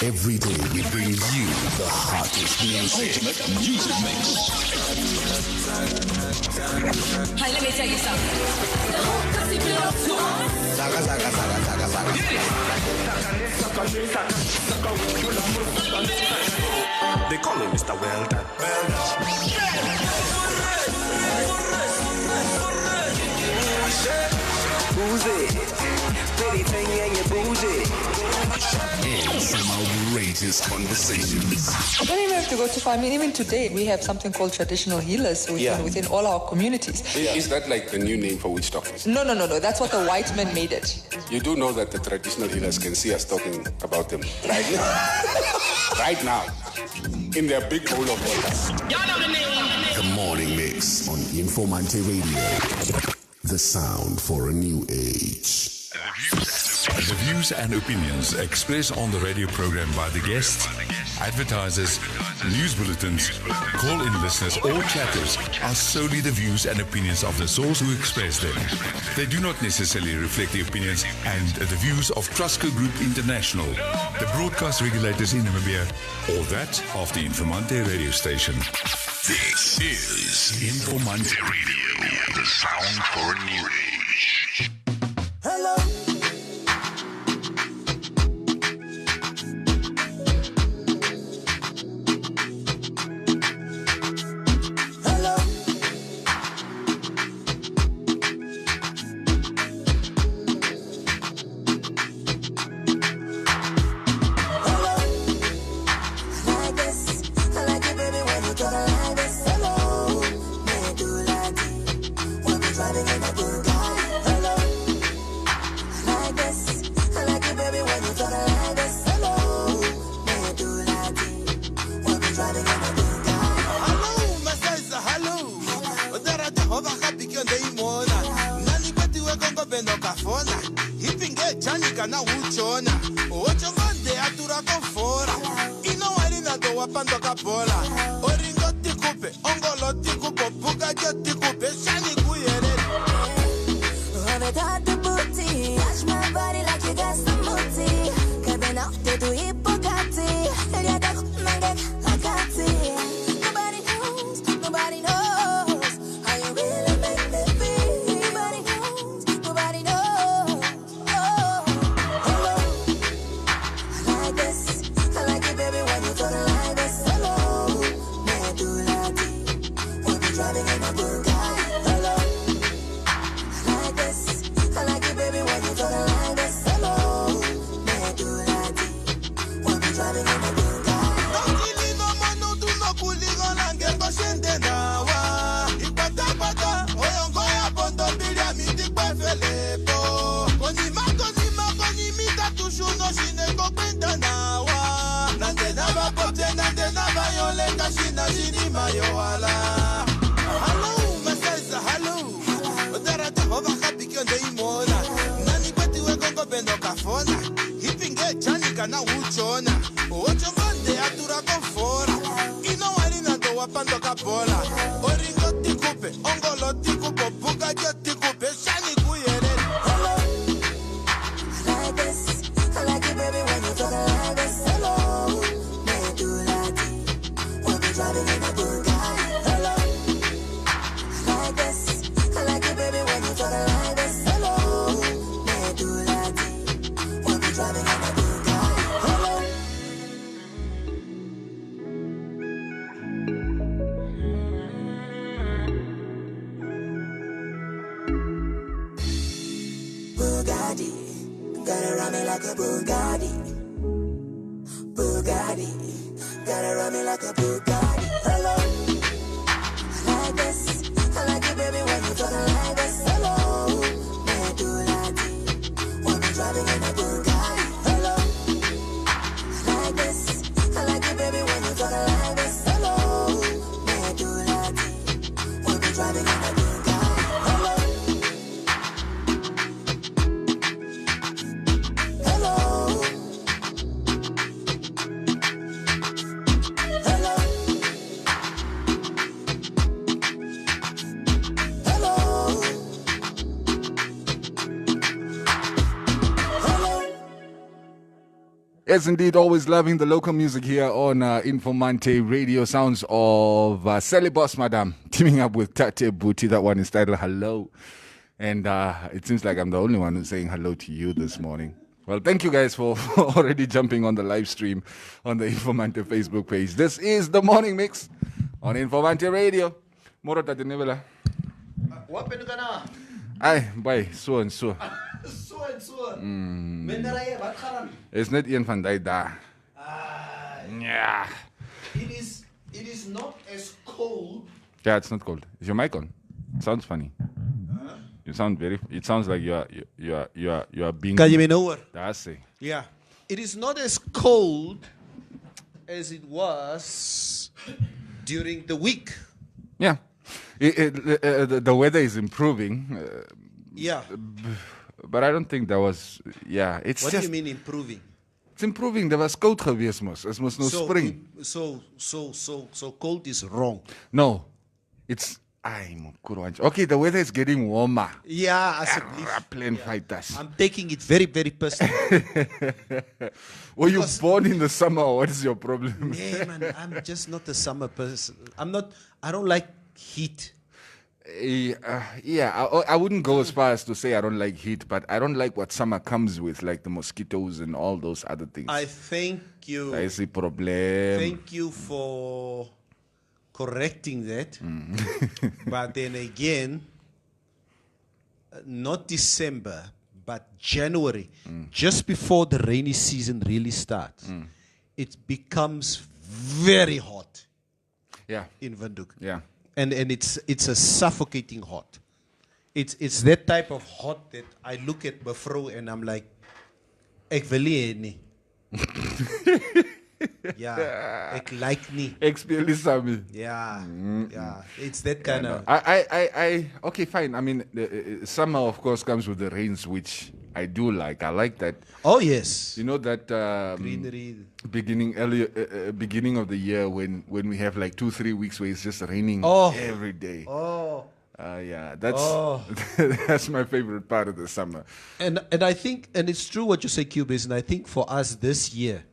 Every day we bring you the hottest music. Music mix. Hey, let me tell you something. The whole pussy belongs to us. They call him Mr. Well Done. Boozy, pretty thing and you boozy. And some outrageous conversations. You don't even have to go too far. I mean, even today, we have something called traditional healers within all our communities. Is that like the new name for witch doctors? No. That's what the white man made it. You do know that the traditional healers can see us talking about them right now. Right now. In their big bowl of water. Y'all know the name. The Morning Mix on Informanté Radio. The sound for a new age. The views and opinions expressed on the radio program by the guests, advertisers, news bulletins, call-in listeners or chatters are solely the views and opinions of the source who express them. They do not necessarily reflect the opinions and the views of Trustco Group International, the broadcast regulators in Namibia, or that of the Informanté radio station. This is Informanté Radio, the sound for a new age. Hello. Hello. Yes, indeed. Always loving the local music here on Informanté Radio. Sounds of Sally Boss, Madam, teaming up with Tate Booty. That one is titled Hello. And it seems like I'm the only one who's saying hello to you this morning. Well, thank you guys for already jumping on the live stream on the Informanté Facebook page. This is the Morning Mix on Informanté Radio. Moro Tate Nebela. What pen kana? Ay, bye. So and so. So and so. Menaraye wat gaan? Is net een van die daar. Yeah. It is not as cold. Yeah, it's not cold. Is your mic on? It sounds funny. It sounds like you are being. Kan je me hoor? That's it. Yeah. It is not as cold as it was during the week. Yeah. The weather is improving. Yeah. But I don't think there was. Yeah, it's What just. do you mean improving? It's improving. There was koud geweest, mos. It was no spring. So cold is wrong. No, it's. Okay, the weather is getting warmer. Yeah, asseblief. Plane fighters. I'm taking it very, very personal. Were you born in the summer, or what is your problem? Yeah, man, I'm just not a summer person. I don't like heat. I wouldn't go as far as to say I don't like heat, but I don't like what summer comes with, like the mosquitoes and all those other things. I thank you. I see problem. Thank you for correcting that. But then again, not December, but January, just before the rainy season really starts, it becomes very hot. Yeah. In Windhoek. Yeah. And it's a suffocating hot. It's that type of hot that I look at Bafro and I'm like, ek wil nie. Yeah, ek like nie. Yeah, yeah. It's that kind of. Okay, fine. I mean, summer of course comes with the rains, which I do like. I like that. Oh yes. You know that greenery. Beginning of the year when we have like 2-3 weeks where it's just raining every day. Oh. Yeah, that's my favorite part of the summer. And I think, and it's true what you say, Cubis, and I think for us this year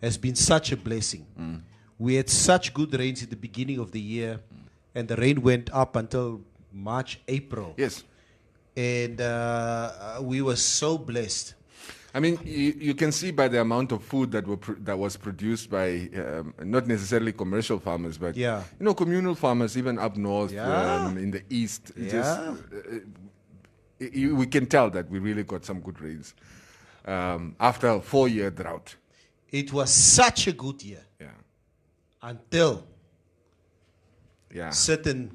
has been such a blessing. We had such good rains at the beginning of the year, and the rain went up until March, April. Yes. And we were so blessed. I mean, you can see by the amount of food that was produced by not necessarily commercial farmers, but communal farmers, even up north in the east. We can tell that we really got some good rains after a 4-year drought. It was such a good year. Yeah. Until certain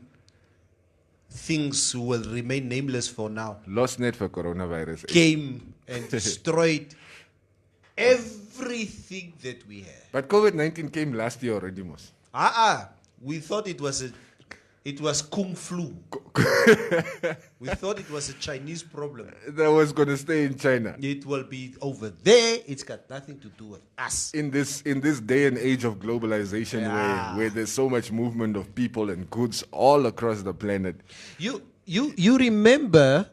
things will remain nameless for now. Lost net for coronavirus. Came and destroyed everything that we had. But COVID-19 came last year already, Mos. We thought it was Kung Flu. We thought it was a Chinese problem. That was going to stay in China. It will be over there. It's got nothing to do with us. In this day and age of globalization, where there's so much movement of people and goods all across the planet. You remember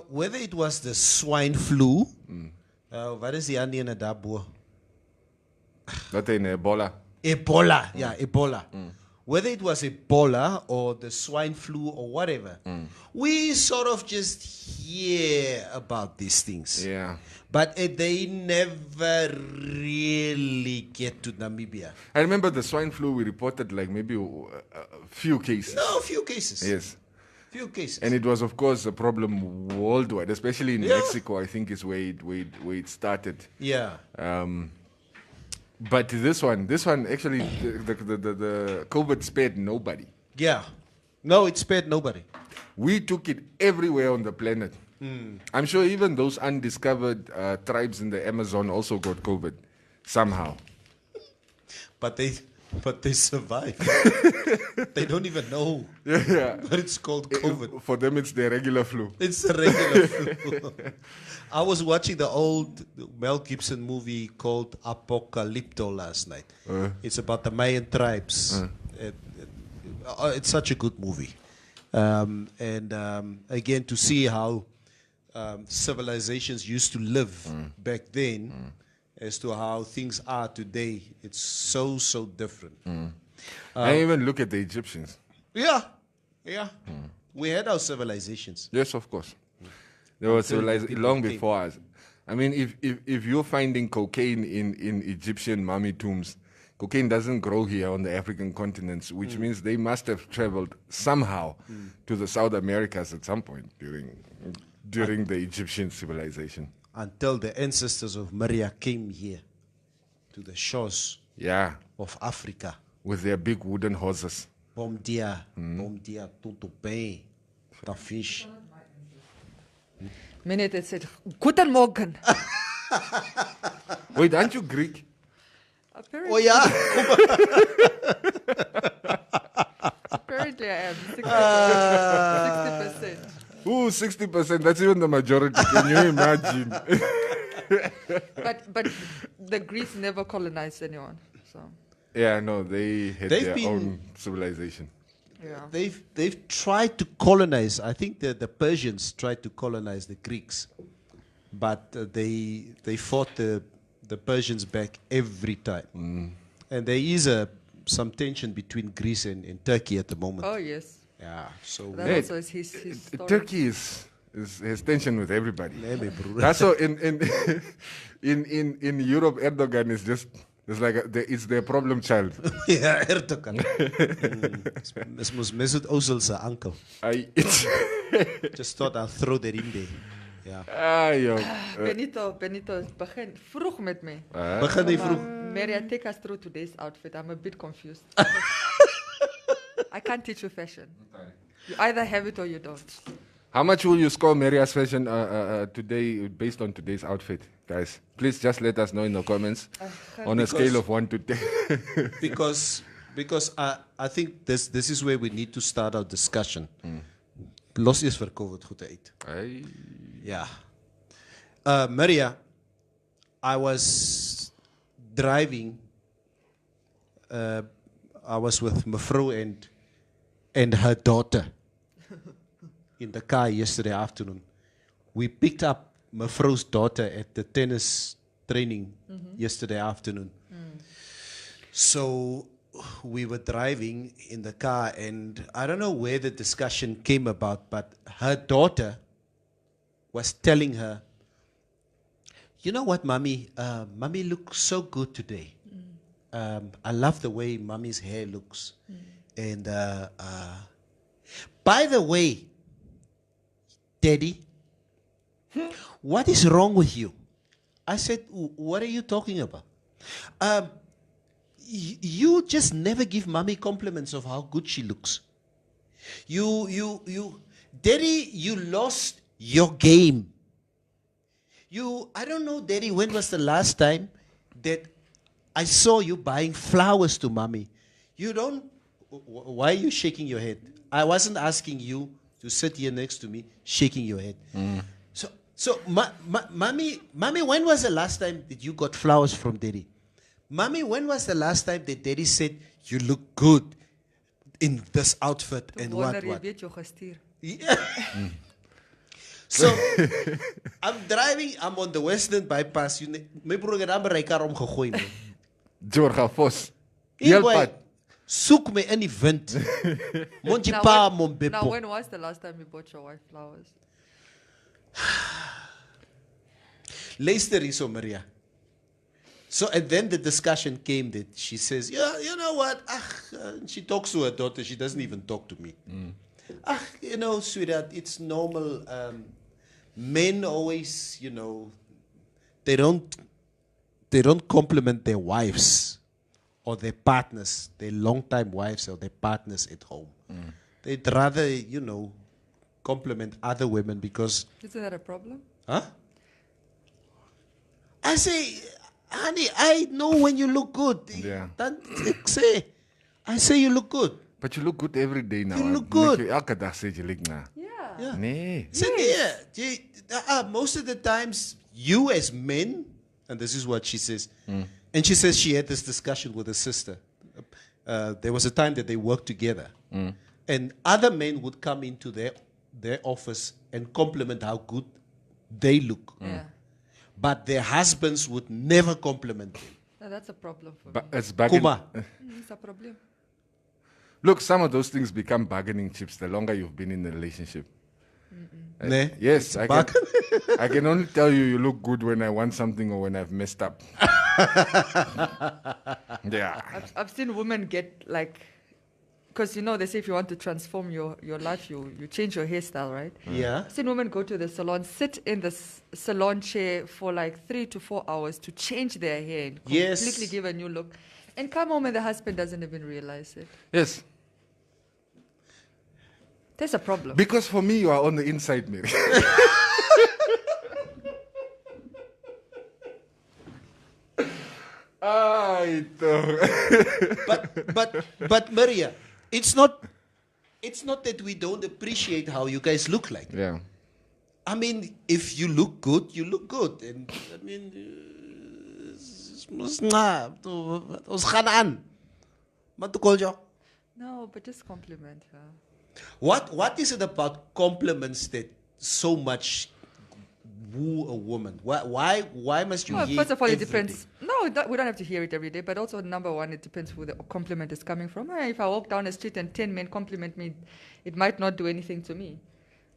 whether it was the swine flu? What is the Andean Adabo? Not in Ebola. Ebola, Ebola. Whether it was Ebola or the swine flu or whatever, we sort of just hear about these things. Yeah. But they never really get to Namibia. I remember the swine flu, we reported like maybe a few cases. No, a few cases. Yes. Few cases. And it was, of course, a problem worldwide, especially in Mexico, I think is where it started. Yeah. But this one actually, the COVID spared nobody. Yeah. No, it spared nobody. We took it everywhere on the planet. I'm sure even those undiscovered tribes in the Amazon also got COVID somehow. But they survived. They don't even know. But it's called COVID. For them, it's the regular flu. It's the regular flu. I was watching the old Mel Gibson movie called Apocalypto last night. It's about the Mayan tribes. It's such a good movie. Again, to see how civilizations used to live back then as to how things are today. It's so different. I even look at the Egyptians. Yeah. We had our civilizations. Yes, of course. There was civilization long before us. I mean, if you're finding cocaine in Egyptian mummy tombs, cocaine doesn't grow here on the African continents, which means they must have traveled somehow to the South Americas at some point during the Egyptian civilization. Until the ancestors of Maria came here to the shores of Africa. With their big wooden horses. Bom dia, tudo bem, the fish. Minute it said, Guten Morgen. Wait, aren't you Greek? Apparently, Oh yeah. apparently I am 60%. 60%. Ooh, 60%. That's even the majority. Can you imagine? But the Greeks never colonized anyone. So Yeah, no, they had their own civilization. yeah. They've tried to colonize. I think the Persians tried to colonize the Greeks, but they fought the Persians back every time. And there is some tension between Greece and Turkey at the moment. Oh yes. Yeah, so That also is his story. Turkey has tension with everybody. maybe, bro. That's so in Europe, Erdogan is just it's their problem child. Yeah, Erdogan. This was Mesut Ozil's uncle. Just thought I'll throw that in there. Yeah. Benito, begin vroeg met me. Begin nie vroeg. Maria, take us through today's outfit. I'm a bit confused. I can't teach you fashion. You either have it or you don't. How much will you score Maria's fashion today based on today's outfit, guys? Please just let us know in the comments on a scale of 1 to 10. because I think this is where we need to start our discussion. Los is vir COVID goed uit. Yeah. Maria, I was driving. I was with Mefro and her daughter in the car yesterday afternoon. We picked up Mefro's daughter at the tennis training yesterday afternoon. So we were driving in the car, and I don't know where the discussion came about, but her daughter was telling her, you know what, Mommy? Mommy looks so good today. I love the way Mommy's hair looks. And by the way, Daddy, what is wrong with you? I said, what are you talking about? You just never give Mommy compliments of how good she looks. Daddy, you lost your game. I don't know, Daddy, when was the last time that I saw you buying flowers to Mommy? You don't. Why are you shaking your head? I wasn't asking you to sit here next to me shaking your head. So Mommy, when was the last time that you got flowers from Daddy? Mommy, when was the last time that Daddy said, you look good in this outfit and what? Yeah. So I'm driving, I'm on the Western bypass. My program rijker omgegooi man. Georgia Vos. Soek me in die wind. Mondje pa mon bepo. Now, when was the last time you bought your wife flowers? Luister hierso, Maria. So, and then the discussion came that she says, yeah, you know what? She talks to her daughter. She doesn't even talk to me. You know, sweetheart, it's normal. Men always, they don't compliment their wives or their partners, their long-time wives or their partners at home. They'd rather, compliment other women because... Isn't that a problem? Huh? I say, honey, I know when you look good. Yeah. I say you look good. But you look good every day now. You look good. Elke dag sê jy lyk na. Yeah. Nee. Most of the times, you as men, and this is what she says, and she says she had this discussion with her sister. There was a time that they worked together, and other men would come into their office and compliment how good they look. but their husbands would never compliment them. No, that's a problem for But me. it's bargaining. Kuma. It's a problem. Look, some of those things become bargaining chips the longer you've been in the relationship. Ne? Yes, I can only tell you look good when I want something or when I've messed up. Yeah. I've seen women get like, because they say if you want to transform your life, you change your hairstyle, right? Yeah. I've seen women go to the salon, sit in the salon chair for like 3 to 4 hours to change their hair and Yes. completely give a new look, and come home and the husband doesn't even realize it. Yes. There's a problem. Because for me, you are on the inside, Mary. But Maria, it's not that we don't appreciate how you guys look like. Yeah. I mean, if you look good, you look good. And I mean, No, but just compliment her. what is it about compliments that so much woo a woman? Why must you Well, hear first of all, it every depends. day? No, we don't have to hear it every day. But also, number one, it depends who the compliment is coming from. If I walk down the street and 10 men compliment me, it might not do anything to me.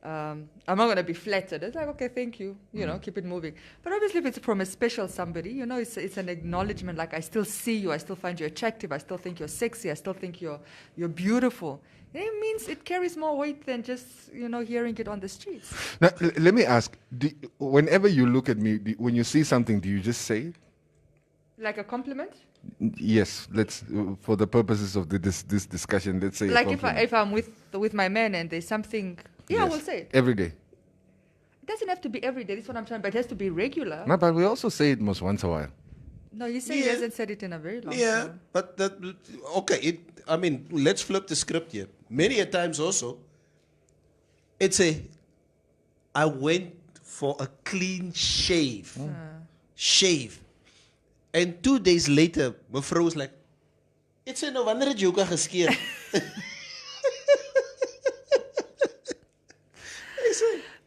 I'm not going to be flattered. It's like, okay, thank you. Keep it moving. But obviously, if it's from a special somebody, it's an acknowledgement. Like, I still see you. I still find you attractive. I still think you're sexy. I still think you're beautiful. It means it carries more weight than just hearing it on the streets. Now, let me ask, whenever you look at me, when you see something, do you just say it? Like a compliment? Yes, let's, for the purposes of this discussion, let's say Like a compliment. if I'm with my man and there's something, I will say it. Every day. It doesn't have to be every day. That's what I'm trying, but it has to be regular. No, but we also say it most once a while. No, you say he Yeah. hasn't said it in a very long Yeah, time. but let's flip the script here. Many a times also, I went for a clean shave. Shave. And 2 days later, mevrou was like, it's no wanneer het jy ook al geskeer?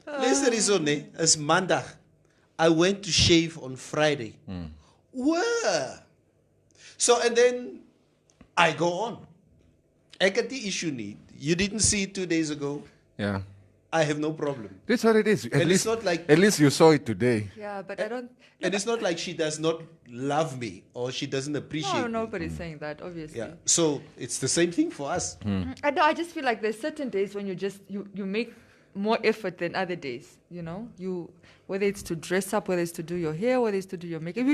Luister hierso, nee, is Maandag. I went to shave on Friday. Wow. So, and then I go on. I get the issue need. You didn't see it 2 days ago. Yeah. I have no problem. That's what it is. And it's not like- At least you saw it today. Yeah, but I don't. And it's not like she does not love me or she doesn't appreciate No, me. nobody's saying that, obviously. Yeah. So it's the same thing for us. I know. I just feel like there's certain days when you make more effort than other days. Whether it's to dress up, whether it's to do your hair, whether it's to do your makeup.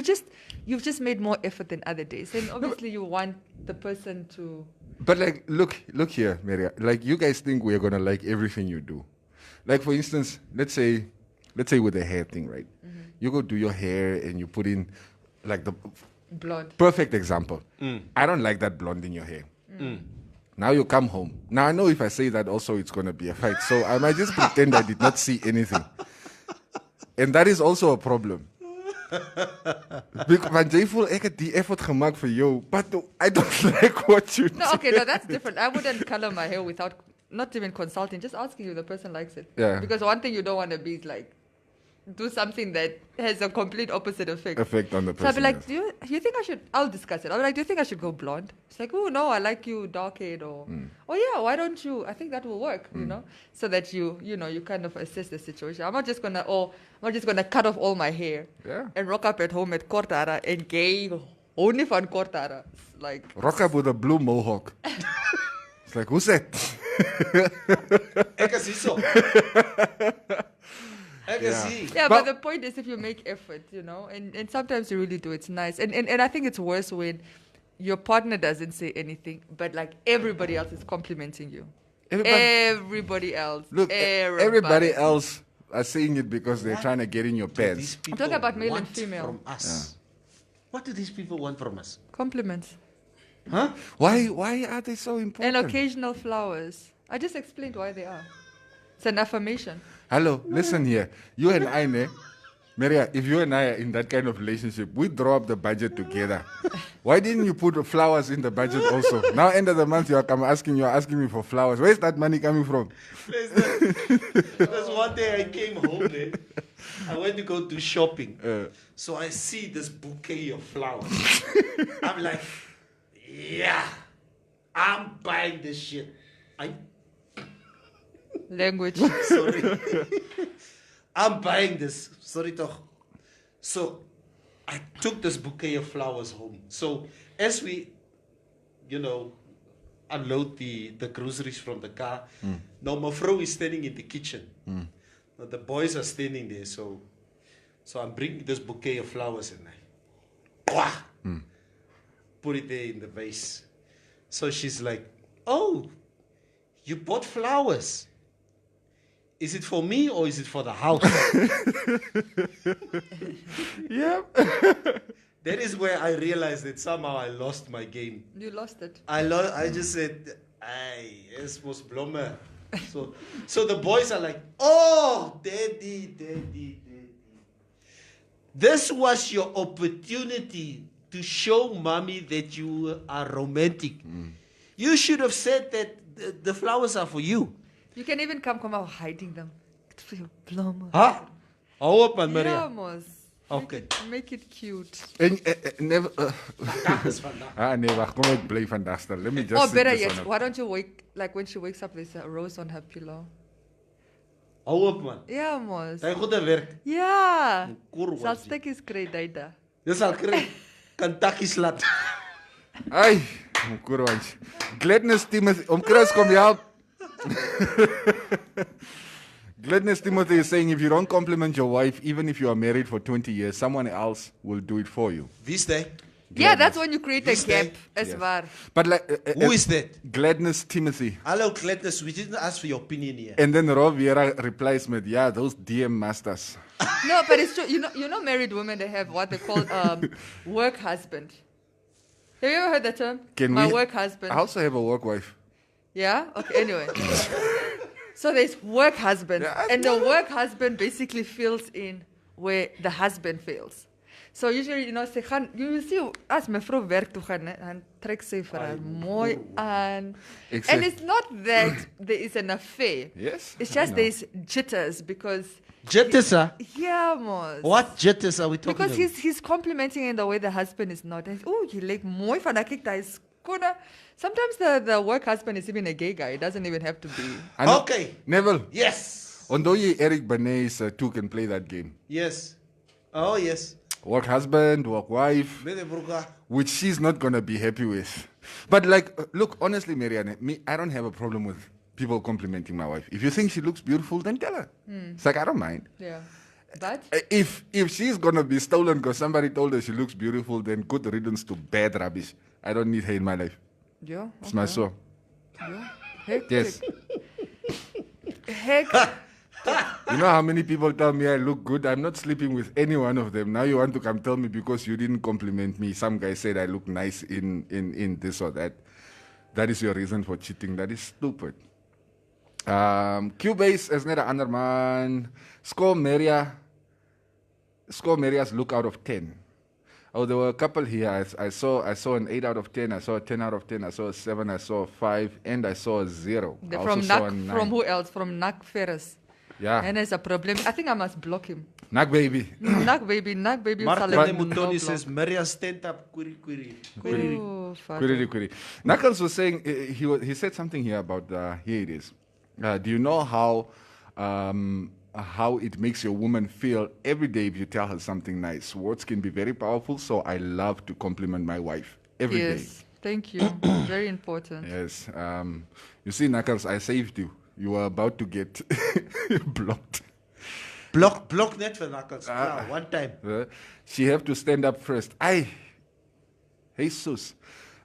You've just made more effort than other days, and obviously you want the person to. But like, look here, Maria. Like, you guys think we're gonna like everything you do. Like, for instance, let's say with the hair thing, right? You go do your hair and you put in, like, the Blonde. perfect example. I don't like that blonde in your hair. Now you come home. Now I know if I say that also it's gonna be a fight. So I might just pretend I did not see anything. And that is also a problem. Want jy voel ek het die effort gemaakt vir jou, but I don't like what you do. No, okay, no, that's different. I wouldn't color my hair without not even consulting, just asking if the person likes it. Yeah. Because one thing you don't want to be is like do something that has a complete opposite effect. Effect on the So I'll be person. like, yes. do you think I should? I'll discuss it. I'll be like, do you think I should go blonde? It's like, oh no, I like you dark haired, or oh yeah, why don't you? I think that will work, so that you kind of assess the situation. I'm not just gonna cut off all my hair Yeah. and rock up at home with kortara and gay only van kortara. Like Rock up with a blue mohawk. It's like, who's that? Ek is hierso. Ek is hier. yeah, but the point is if you make effort, and sometimes you really do, it's nice. And I think it's worse when your partner doesn't say anything, but like everybody else is complimenting you. Everybody else. Look, everybody else are saying it because they're trying to get in your These pants. people talking about male and want female. From us. What do these people want from us? Compliments. Huh? Why are they so important? And occasional flowers. I just explained why they are. It's an affirmation. Hello, listen here. You and I, Maria, if you and I are in that kind of relationship, we draw up the budget together. Why didn't you put flowers in the budget also? Now, end of the month, you're asking me for flowers. Where's that money coming from? There's one day I came home there. I went to go do shopping. So I see this bouquet of flowers. I'm like, yeah, I'm buying this shit. Language. Sorry. I'm buying this. Sorry, toch. So I took this bouquet of flowers home. So as we, unload the groceries from the car, now my vrouw is standing in the kitchen. Now the boys are standing there. So I'm bringing this bouquet of flowers and I put it there in the vase. So she's like, oh, you bought flowers. Is it for me or is it for the house? Yep. That is where I realized that somehow I lost my game. You lost it. I just said, "Ay, es mos blomme." So the boys are like, "Oh, daddy. This was your opportunity to show mommy that you are romantic. You should have said that the flowers are for you." You can even come out hiding them. It's for your blomme. Huh? Hou op, man, Yeah, Maria. mos. Okay. Make it cute. Never. Vandaag is vandaag. Nee, wacht, kom ik blijf vandaag staan. Let me just. Or sit better this yet, one up. why don't you when she wakes up, there's a rose on her pillow. Hou op, man. Ja, mos. Hy goede werk. Ja. Kurwa. Sal stukkies kry, Daida. Dis al kry. Kentucky slat. Ai, kurwans. Gladness Timothy, Chris kom jou. Gladness Timothy is saying if you don't compliment your wife, even if you are married for 20 years, someone else will do it for you. Wie is dat? Yeah, that's when you create a Wie gap. is As Yes. waar. But like, Who is that? Gladness Timothy. Hallo Gladness, we didn't ask for your opinion here. And then Rob Vieira replies with, yeah, those DM masters. No, but it's true. You know, married women, they have what they call work husband. Have you ever heard that term? My work husband. I also have a work wife. Yeah? Okay, anyway. So there's work husband. Yeah, And the work husband basically fills in where the husband fails. So usually, you will see, as my vrou werk toe gaan, dan trek sy vir haar mooi aan. And it's not that there is an affair. Yes. It's just there's jitters because... Jitters, huh? Yeah, mos. What jitters are we talking Because about? he's complimenting in the way the husband is not. Oh, he like mooi van dat kyk, daai is kona. Sometimes the work husband is even a gay guy. It doesn't even have to be. Okay. Neville. Yes. Although Eric Benes too can play that game. Yes. Oh, yes. Work husband, work wife, which she's not going to be happy with. But like, look, honestly, Marianne, I don't have a problem with people complimenting my wife. If you think she looks beautiful, then tell her. It's like, I don't mind. Yeah. But If she's going to be stolen because somebody told her she looks beautiful, then good riddance to bad rubbish. I don't need her in my life. yeah, It's my soul. yeah. Heck, Yes. Heck. You know how many people tell me I look good? I'm not sleeping with any one of them. Now you want to come tell me because you didn't compliment me. Some guy said I look nice in this or that. That is your reason for cheating. That is stupid. Cubase is net 'n ander man. Score Maria's look out of 10. Oh, there were a couple here. I saw an 8 out of 10. I saw a 10 out of 10. I saw a 7. I saw a 5. And I saw a 0. I also From saw a Nak, 9. from who else? From Nak Ferris. Yeah. And there's a problem. I think I must block him. Nak baby. Nak baby. Martin sal de hom Mutoni nou says, block. Maria, stand up, query. Oh, fuck. Query. Knuckles was saying, he said something here about, here it is. Do you know how it makes your woman feel every day if you tell her something nice? Words can be very powerful, so I love to compliment my wife every day. Yes. Thank you. Very important. Yes. You see, Knuckles, I saved you. You were about to get blocked. Block net for Knuckles. One time. She have to stand up first. Jesus.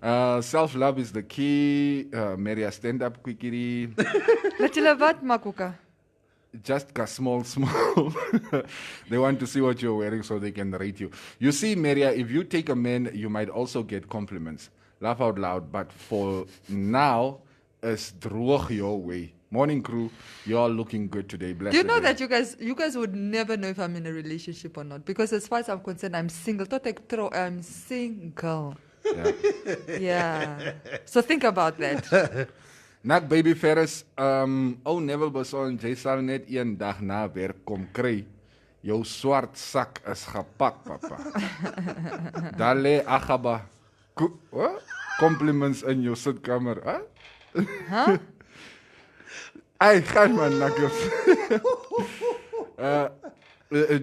Self-love is the key. Maria, stand up quickly. Laat julle wat maak ook? Just small. They want to see what you're wearing so they can rate you. You see, Maria, if you take a man, you might also get compliments. Laugh out loud. But for now, is droog your way. Morning crew, you're looking good today. Bless Do you the know day. that you guys would never know if I'm in a relationship or not? Because as far as I'm concerned, I'm single. I'm single. Yeah. Yeah. So think about that. Nak baby Ferris, Neville Boson, jy sal net een dag na werk kom kry. Jou swart sak is gepak, papa. Dale agaba. What? Compliments in jou sitkamer, huh? Ai, gaan man, nakkers.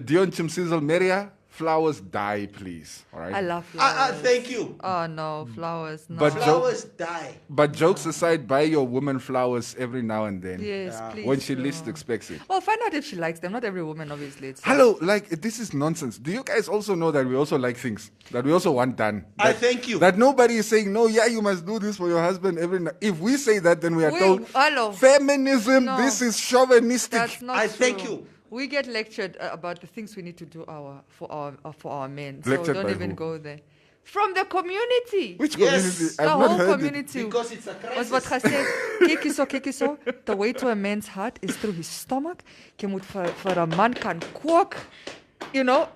Dion Chimsizzle Meria, flowers die, please. All right? I love flowers. Thank you. Oh no, flowers. No. But Flowers die. But jokes aside, buy your woman flowers every now and then. yes, please. When she do. least expects it. Well, find out if she likes them. Not every woman, obviously. It's Hello, like this is nonsense. Do you guys also know that we also like things that we also want done? I That- thank you. That nobody is saying no. Yeah, you must do this for your husband every night. If we say that, then we are told Hello. feminism. No. This is chauvinistic. That's not I true. thank you. We get lectured about the things we need to do for our men. So Lectured don't by even who? go there. From the community. Which Yes, community? The I've not whole heard it. community. Because it's a Was wat crisis. gesê, kykie so, the way to a man's heart is through his stomach. Jy moet vir 'n man kan kook,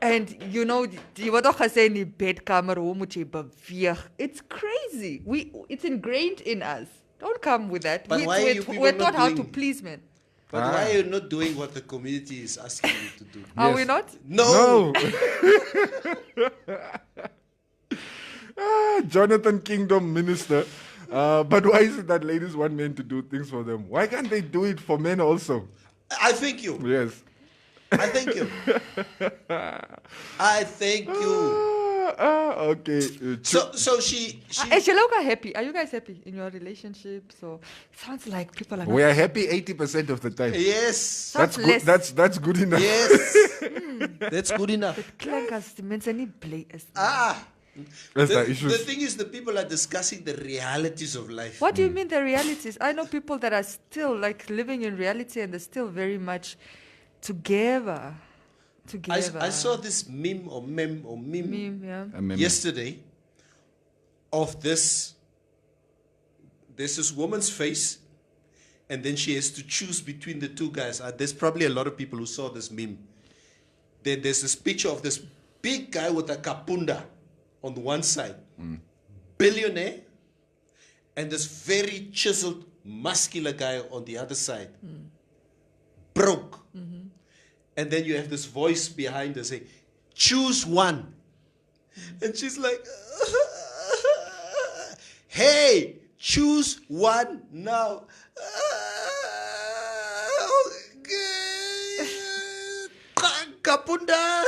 and jy word ook gesê in die bedkamer hoe moet jy beweeg. It's crazy. It's ingrained in us. Don't come with that. But why are you people we're not taught how to doing- please men. But why are you not doing what the community is asking you to do? Are we Yes. not? No. Jonathan Kingdom Minister. But why is it that ladies want men to do things for them? Why can't they do it for men also? I thank you. Yes. I thank you. I thank you. Okay. So she Is Shaloka happy? Are you guys happy in your relationship? So sounds like people are not. We are happy 80% of the time. yes. That's Sounds good. less. That's good enough. Yes. That's good enough. Klink as die mense nie bly is. That's the The issue. thing is, the people are discussing the realities of life. What do you mean the realities? I know people that are still like living in reality and they're still very much together. I saw this meme or meme Yeah. yesterday of there's this woman's face, and then she has to choose between the two guys. There's probably a lot of people who saw this meme. Then there's this picture of this big guy with a kapunda on the one side, billionaire, and this very chiseled, muscular guy on the other side, broke. And then you have this voice behind her saying, choose one. And she's like, hey, choose one now. Kapunda.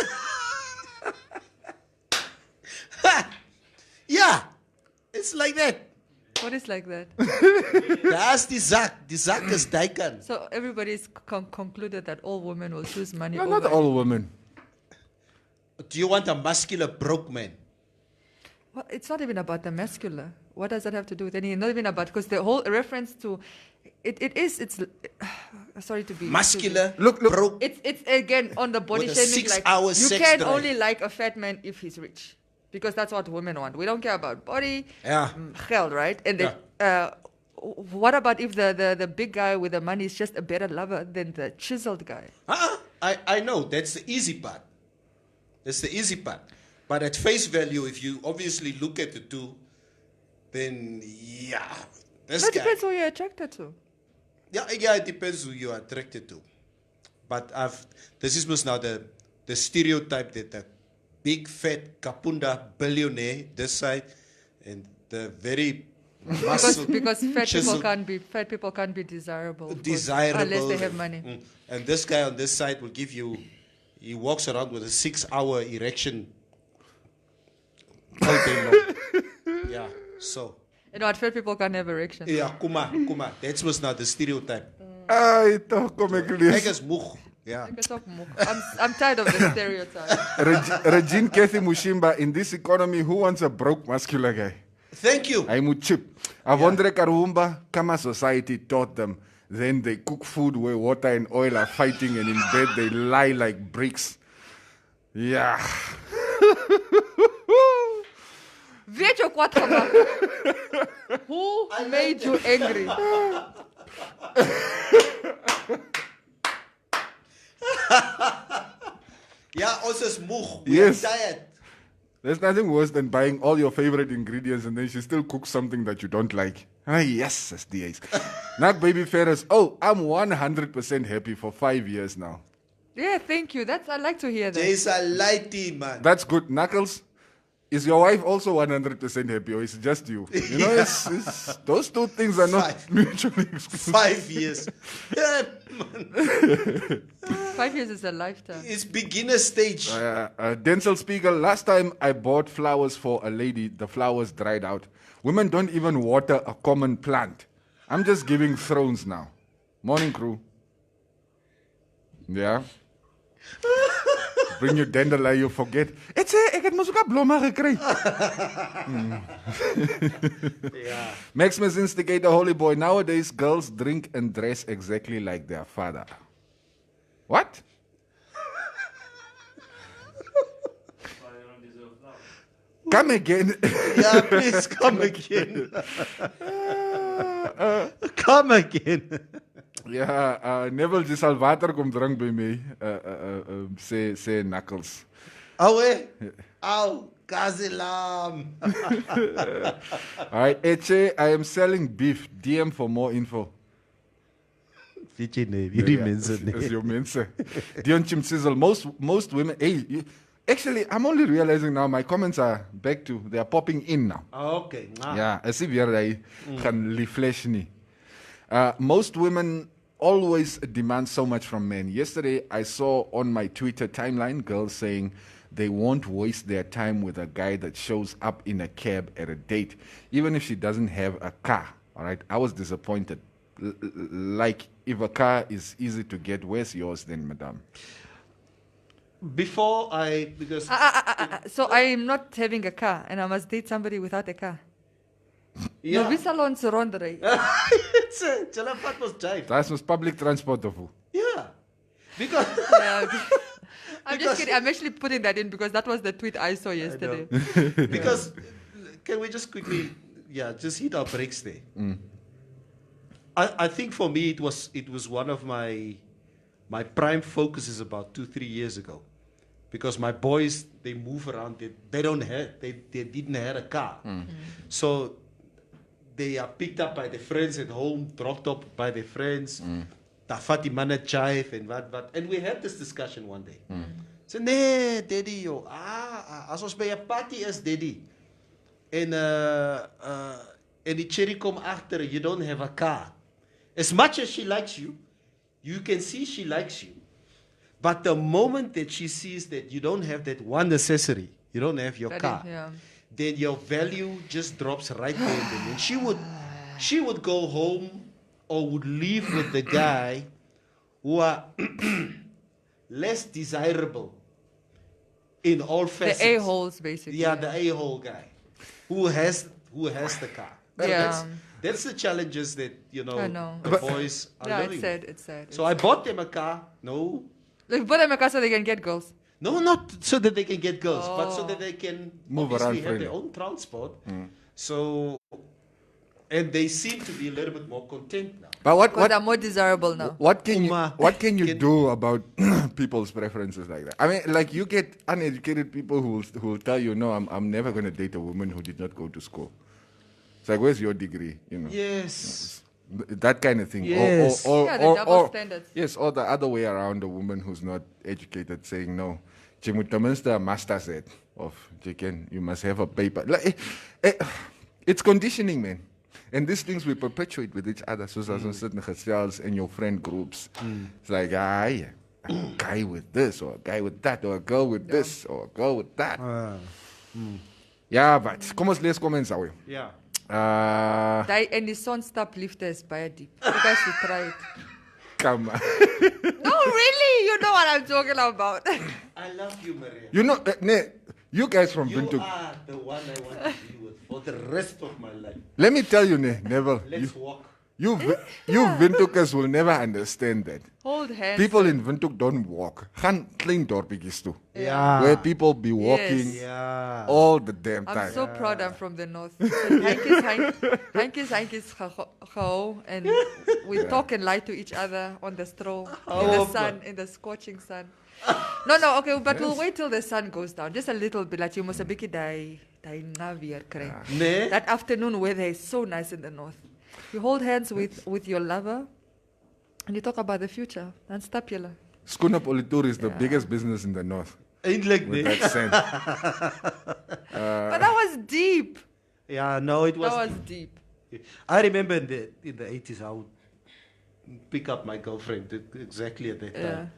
Yeah, it's like that. What is like that? That's the Zak. The Zak is Daikan. So everybody's concluded that all women will choose money No, over. not all women. Do you want a muscular broke man? Well, it's not even about the muscular. What does that have to do with anything? Not even about, because the whole reference to it's sorry to be Muscular, Look. broke. It's again on the body With a shaming. Like 6-hour you sex can drive. only like a fat man if he's rich, because that's what women want. We don't care about body, Yeah. geld, right? And then, what about if the big guy with the money is just a better lover than the chiseled guy? I know. That's the easy part. That's the easy part. But at face value, if you obviously look at the two, then yeah, this That guy. depends who you're attracted to. Yeah, it depends who you are attracted to. But this is now the stereotype that the big fat kapunda billionaire this side, and the very muscle Because fat chiseled- people can't be desirable. desirable unless they have money. And this guy on this side will give you. He walks around with a 6-hour erection. All day long. Yeah. So. You know what? Fat people can't have erection. Yeah, Kuma. That was now the stereotype. Ai, toch kom ek lees. Ek is moeg. Yeah. I'm tired of the stereotype. Regine Kathy Mushimba, in this economy, who wants a broke muscular guy? Thank you. I moet chip. Avondre Karumba, Kama society taught them. Then they cook food where water and oil are fighting, and in bed they lie like bricks. Yeah. Weet jy wat gemaak? Who made you angry? Yeah, also is moeg. We Yes. are tired. There's nothing worse than buying all your favorite ingredients and then she still cooks something that you don't like. Ah, yes, SDAs. Nak Baby Ferris. Oh, I'm 100% happy for 5 years now. Yeah, thank you. I like to hear that. Jay's a lighty, man. That's good. Knuckles, is your wife also 100% happy, or is it just you? You know, it's those two things are not mutually exclusive. 5 years. Yeah, man. 5 years is a lifetime. It's beginner stage. Denzel Spiegel, last time I bought flowers for a lady, the flowers dried out. Women don't even water a common plant. I'm just giving thrones now. Morning, crew. Yeah. Bring your dandelion, you forget. Ek het mos ook 'n blomme gekry. Yeah. Maximus Instigator, Holy Boy. Nowadays, girls drink and dress exactly like their father. What? Come again. Yeah, please come again. Come again. Ja, Neville jy sal water kom drink by my. Sê Knuckles. Awe. Au, Kazilam. Alright, Eche, I am selling beef. DM for more info. Fiji name. Hierdie mense Is nee. your mense. Dion Chim Sizzle. Most women. Hey, actually, I'm only realizing now my comments are back to, they are popping in now. Okay. Ja, as if jy gaan refresh nie. Most women always demand so much from men. Yesterday, I saw on my Twitter timeline girls saying they won't waste their time with a guy that shows up in a cab at a date, even if she doesn't have a car. All right, I was disappointed. Like, if a car is easy to get, where's yours then, madam? Because So I'm not having a car and I must date somebody without a car. yeah. No, wie sal ons rondry? Julle vat mos jive. That's was public transport of who? Yeah. Because Yeah, I'm just kidding. I'm actually putting that in because that was the tweet I saw yesterday. because can we just quickly just hit our brakes there. I think for me it was one of my prime focuses about 2-3 years ago. Because my boys, they move around, they didn't have a car. So they are picked up by their friends at home, dropped up by their friends. Tafati mana jive and what. And we had this discussion one day. So, nee, daddy, yo. As ons by 'n party is, daddy. En die cherry kom agter, you don't have a car. As much as she likes you, you can see she likes you. But the moment that she sees that you don't have that one accessory, you don't have your car, then your value just drops right there and then. And she would go home or would leave with the guy who are less desirable in all facets. The a-holes, basically. Yeah, the a-hole guy who has the car. Yeah. That's the challenges that I know. the boys are Yeah, living. it's sad. So I bought them a car. No, Like, put them a car so they can get girls. not so that they can get girls, but so that they can Move obviously around have freely. their own transport. So, and they seem to be a little bit more content now. But Because they're more desirable now. What can you Can- do about people's preferences like that? I mean, like you get uneducated people who will tell you, no, I'm never going to date a woman who did not go to school. It's like, where's your degree? You know, Yes. that kind of thing. Yes. Yeah, the double standards. Yes, or the other way around, a woman who's not educated saying, no, jy moet ten minste 'n master's hê of you must have a paper. Like, it's conditioning, man. And these things we perpetuate with each other. So as ons sit in gesels in your friend groups. It's like, a guy with this, or a guy with that, or a girl with this, or a girl with that. Yeah, but kom ons lees comments nou. Yeah. En die sonstap liefde is baie diep. You guys should try it. Come on. No, really? You know what I'm talking about. I love you, Maria. You know, you guys from You Windhoek. are the one I want to be with for the rest of my life. Let me tell you, Neville. Let's walk. You Windhoekers will never understand that. Hold hands. People in Windhoek don't walk. Gaan klein dorpetjies toe. Yeah. Where people be walking Yeah. all the damn I'm time. so proud I'm from the north. Hankies gehou and we talk and lie to each other on the straw, in the sun, in the scorching sun. No, okay, but we'll wait till the sun goes down. Just a little bit, like you must a bietjie die na weer kry. Nee. That afternoon weather is so nice in the north. You hold hands with your lover and you talk about the future. Dan stap julle. Skoenepolitoer is the biggest business in the north. Eindelijk With niet. that sense. But that was deep. Yeah, no, it was. That was deep. I remember in the 80s, I would pick up my girlfriend exactly at that time.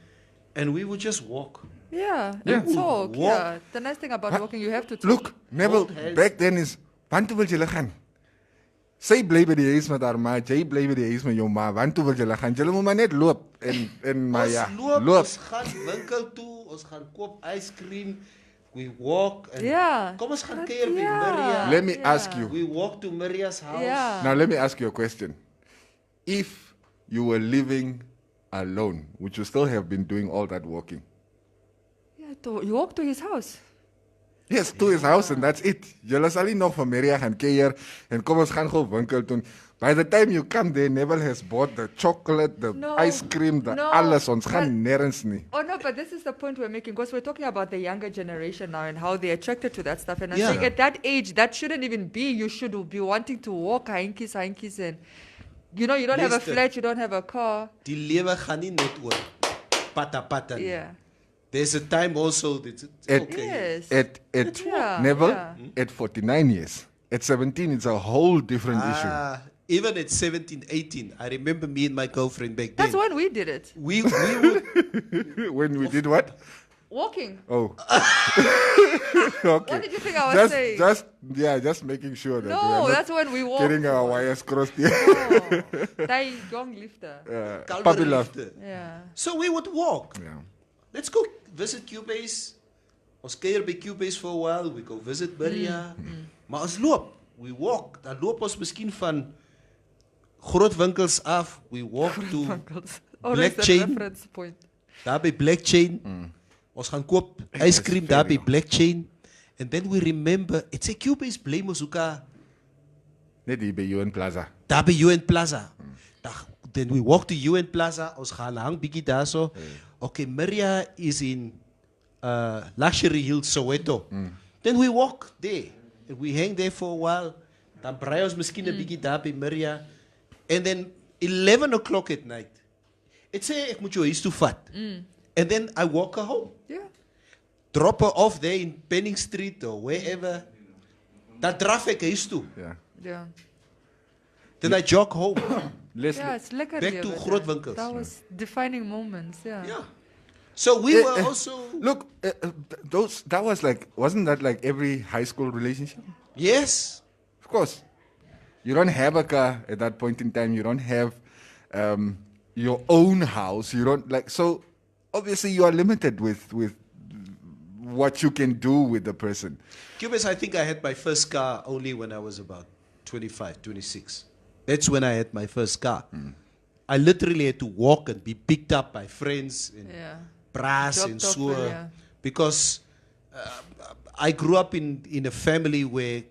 And we would just walk. Yeah, Yeah. and talk. Walk. Yeah, the nice thing about walking, you have to talk. Look, Neville, Hold hands. back then is, want toe wil julle gaan? Sy bly by die huis met haar ma, jy bly by die huis met jou ma, want toe wil julle gaan? Julle moet maar net loop. En maar Ons ja, loop, loop. ons gaan winkel toe, ons gaan koop ijscream, we walk. And Yeah. Kom ons gaan Dat- keer by ja. Maria. Let me ask you. We walk to Maria's house. Yeah. Now let me ask you a question. If you were living alone, would you still have been doing all that walking? Yeah, you walk to his house. Yes, to his house and that's it. Julle sal nie nog van Maria gaan keer en kom ons gaan gou winkel toe. By the time you come there, Neville has bought the chocolate, the No, ice cream, the no, alles. Ons but- gaan nergens nie. Oh no, but this is the point we're making because we're talking about the younger generation now and how they're attracted to that stuff. And I'm Yeah. saying at that age, that shouldn't even be. You should be wanting to walk hankies, and you know, you don't have a Listen. flat, you don't have a car. Die lewe gaan nie net oor pata nie. Yeah. There's a time also that it's At- okay. Yes. At Yeah, Neville, yeah. at 49 years. At 17, it's a whole different Even at 17, 18, I remember me and my girlfriend back That's then. when we did it. We would, issue. When we did what? Walking. Oh. Okay. What did you think I was saying? Just making sure that we No, are not that's when we walked. getting our wires crossed here. Oh, Dai Gong lifter. Puppy love. Yeah. so we would walk. Yeah. Let's go visit Cubase. Ons kuier by Cubase for a while. We go visit Maria. Maar ons loop. We walk. Dan loop ons miskien van groot winkels af. We walk to Always Black the Chain. reference point. Daar by Black Chain. Ons gaan koop ijscream daar by Black Chain. And then we remember, it's a Cubase bly mos hoeka Net hier by UN Plaza. daar by UN Plaza. Then we walk to UN Plaza. Ons gaan hang bietjie daarso. Okay, Maria is in Luxury Hills, Soweto. Then we walk there. And we hang there for a while. Dan braai ons miskien 'n bietjie daar by Maria. And then 11 o'clock at night. It say ek moet jou huis toe vat. And then I walk her home. Yeah. Drop her off there in Penning Street or wherever. Dan draf ek huis toe. Yeah. Yeah. Then I jog home. Leslie, Yeah, it's lekker. Back lewe to daar. groot winkels. That was defining moments. Yeah. Yeah. So we were also look, that was like, wasn't that like every high school relationship? yes. Of course. You don't have a car at that point in time. You don't have your own house. You don't like, so obviously you are limited with what you can do with the person. Cubase, I think I had my first car only when I was about 25, 26. That's when I had my first car. I literally had to walk and be picked up by friends in Yeah. Brass Dropped and off, Soor. yeah. Because I grew up in a family where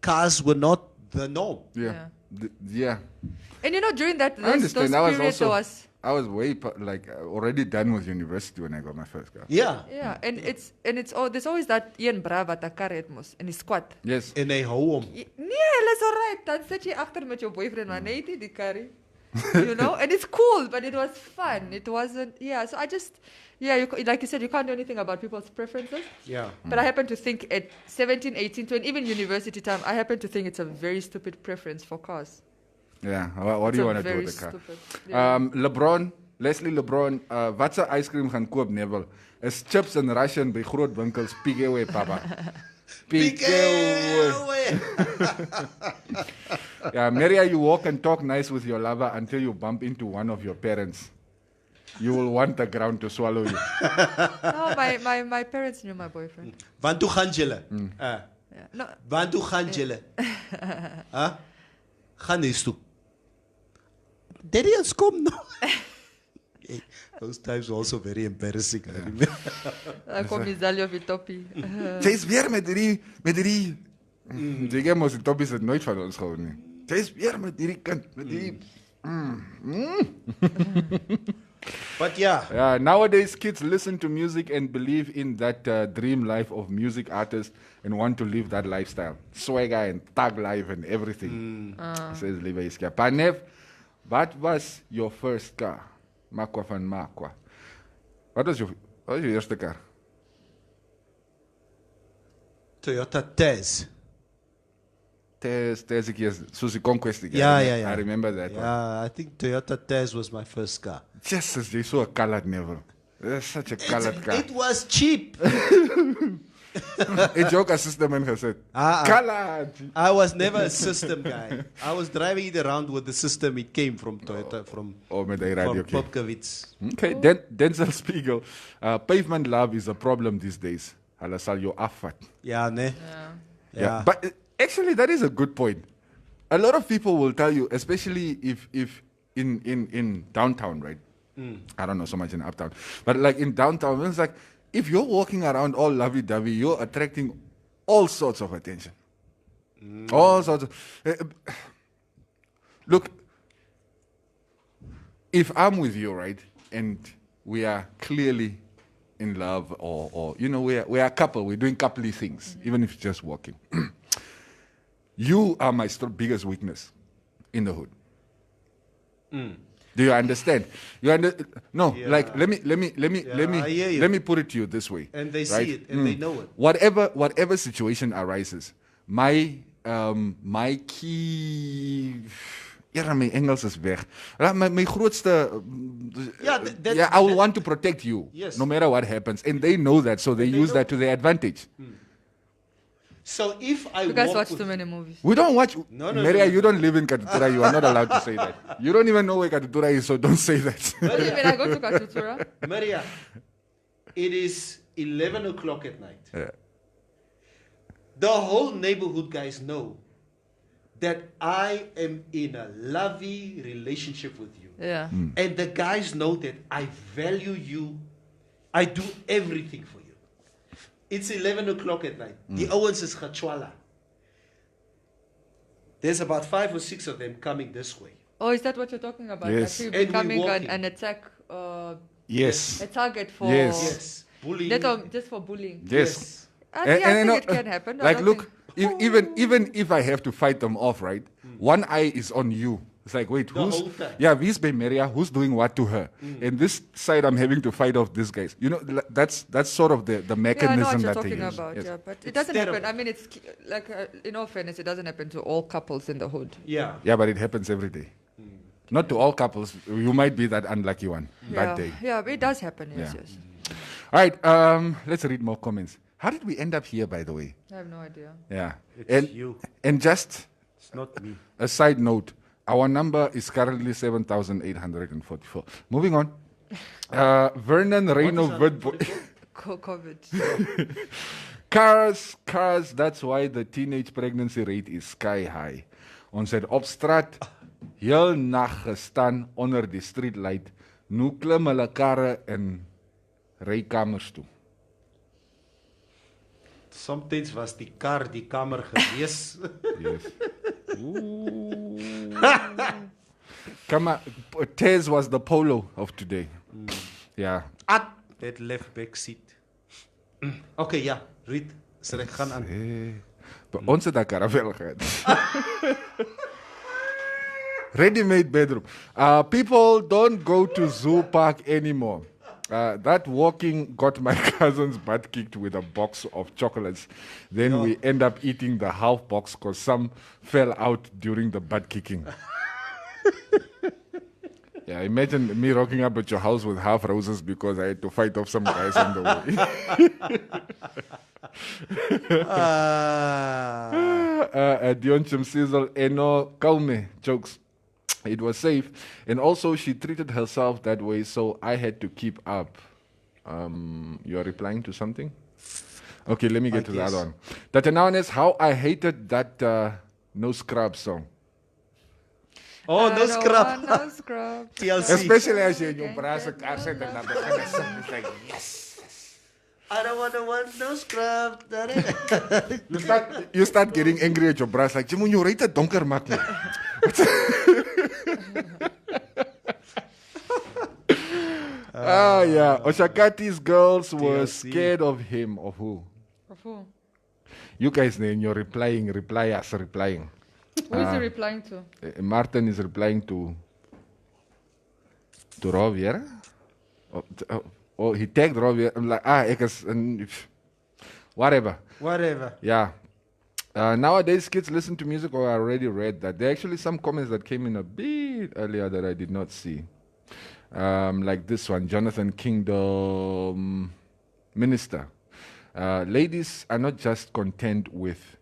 cars were not the norm. Yeah. Yeah. And you know, during that I those understand. I was periods, there also, was I was way, already done with university when I got my first car. Yeah. yeah, and it's there's always that Ian Bra wat 'n kar het mos in die squad. Yes. En hy hou hom. Nee, hulle is alright. Dan sit jy agter met jou boyfriend, maar nee, die curry. You know, and it's cool, but it was fun. It wasn't. Yeah, so I just, like you said, you can't do anything about people's preferences. Yeah. But I happen to think at 17, 18, 20, even university time, I happen to think it's a very stupid preference for cars. Yeah. What do you want to do with the car? Stupid. Yeah. Leslie LeBron, wat se ice cream gaan koop, Neville? Is chips in Russian by groot winkels, Pigewe, papa. Pigewe. Yeah, Maria, you walk and talk nice with your lover until you bump into one of your parents. You will want the ground to swallow you. No, my parents knew my boyfriend. Want toe gaan julle? Yeah. No, Want toe gaan julle? Gaan huis toe. Daddy, ons kom nou. Those times were also very embarrassing. I remember. I kom Izalio Vitopi. Jy's weer met hierdie jy gee mos die toppies het nooit van ons gehou nie. Jy's weer met hierdie kind, met hierdie But yeah. Yeah, nowadays kids listen to music and believe in that dream life of music artists and want to live that lifestyle. Swagger and thug life and everything. Says Lieve Iska. Panev, what was your first car? Makwa van Makwa. Wat was your eerste car? Toyota Tez. Tez ek is soos die Conquest. Yeah. I remember that one. Yeah, I think Toyota Tez was my first car. Jesus, jy so 'n colored never. That's such a colored car. It was cheap. Ek joke system in gesit. Colored. I was never a system guy. I was driving it around with the system. It came from Toyota, from met die radio. Popkowitz. Okay, Denzel Spiegel. Pavement love is a problem these days. Hulle sal jou afvat. Yeah, ne? Yeah. But actually, that is a good point. A lot of people will tell you, especially if in downtown, right? I don't know so much in uptown, but like in downtown, it's like if you're walking around all lovey-dovey, you're attracting all sorts of attention. All sorts of. Look, if I'm with you, right, and we are clearly in love, or you know, we are a couple, we're doing coupley things, even if it's just walking. You are my biggest weakness in the hood. Do you understand? No, Yeah. like let me I hear you. let me put it to you this way. And they right? see it, and they know it. Whatever situation arises, my key. Ja, my Engels is weg. My grootste. I will want to protect you, Yes. no matter what happens, and they know that, so they use that to their advantage. So if I You guys walk watch with- too many movies. We don't watch. No, Maria, no. you don't live in Katutura. You are not allowed to say that. You don't even know where Katutura is, so don't say that. What do you mean I go to Katutura? Maria, it is 11 o'clock at night. Yeah. The whole neighborhood guys know that I am in a lovey relationship with you. Yeah. And the guys know that I value you. I do everything for you. It's 11 o'clock at night. The Owens is Gachwala. There's about 5 or 6 of them coming this way. Oh, is that what you're talking about? Yes. Actually And we becoming walking. an attack, Yes. a target for Yes. Bullying. just for bullying. Yes. I And- think, I and think you know, it can happen. I Like, don't look, think- even if I have to fight them off, right? One eye is on you. It's like, wait, The whole time. who's by Maria? Who's doing what to her? And this side, I'm having to fight off these guys. You know, that's sort of the Yeah, I know mechanism what you're that they talking use. about. Yes. Yeah, but it doesn't terrible. happen. I mean, it's like, in all fairness, it doesn't happen to all couples in the hood. Yeah. Yeah, but it happens every day. Not to all couples. You might be that unlucky one that day. Yeah, but it does happen. Yes, Yeah. yes. All right, let's read more comments. How did we end up here, by the way? I have no idea. Yeah. It's you. And just It's not me. a side note, our number is currently 7,844. Moving on. Vernon Reno Woodboy. COVID. Cars, that's why the teenage pregnancy rate is sky high. Ons het op straat heel nag gestaan onder die streetlight. Nou klim hulle karre in rykamers toe. Sometimes was die kar die kamer gewees. Yes. Come on, Tez was the polo of today. Yeah. At that left back seat. Okay, ja. Reed, sê gaan aan. But ons het 'n karavel gehad. Ready-made bedroom. People don't go to zoo park anymore. That walking got my cousin's butt kicked with a box of chocolates. Then we end up eating the half box because some fell out during the butt kicking. Yeah, imagine me rocking up at your house with half roses because I had to fight off some guys on the way. Dion Chimsizzle, Eno Kaume jokes. It was safe. And also, she treated herself that way, so I had to keep up. You are replying to something? Okay, let me get to the other one. That announced how I hated that No Scrub song. Oh, no scrub. No scrub. TLC. Especially as you're in your brass car set and I'm it's like, yes. I don't want no scrub. You start getting angry at your brass, like, jy moet jou ruite donker maak nie. Yeah. Oshakati's girls were scared of him. Of who? Of who? You guys, then you're replying. Who is he replying to? Martin is replying to Roviera. or he tagged Robbie. I'm like, ek is, whatever. Whatever. Yeah. Nowadays, kids listen to music, or I already read that. There are actually some comments that came in a bit earlier that I did not see. Like this one, Jonathan Kingdom, Minister. Ladies are not just content with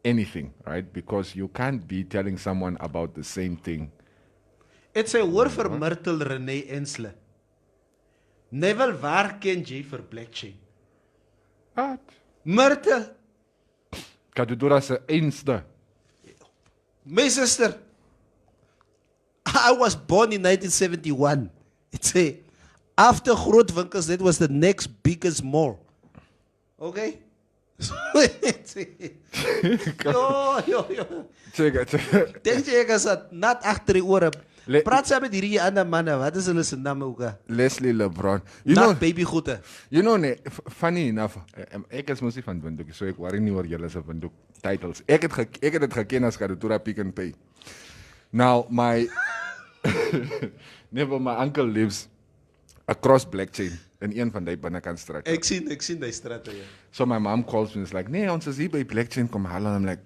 anything, right? Because you can't be telling someone about the same thing. It's a word for Myrtle Renee Ensler. Never waar ken jy vir blockchain? What? Myrtle. Kadudura se einste. My sister. I was born in 1971. It's a after Grootwinkels, that was the next biggest mall. Okay? Yo. Check. Dink jy ek is net agter die ore. Praat saam met hierdie ander manne. Wat is hulle se name ook? Leslie LeBron. Not baby goede. You know, funny enough, ek is mos nie van Windhoek, so ek worry nie oor julle se Windhoek titles. Ek het dit geken as Kadudura Pick and Pay. Now, my uncle lives across Blackchain in een van die binnekantstrate. Ek sien die strate, ja. So my mom calls me and is like, nee, ons is hier by Blackchain, kom haal. I'm like,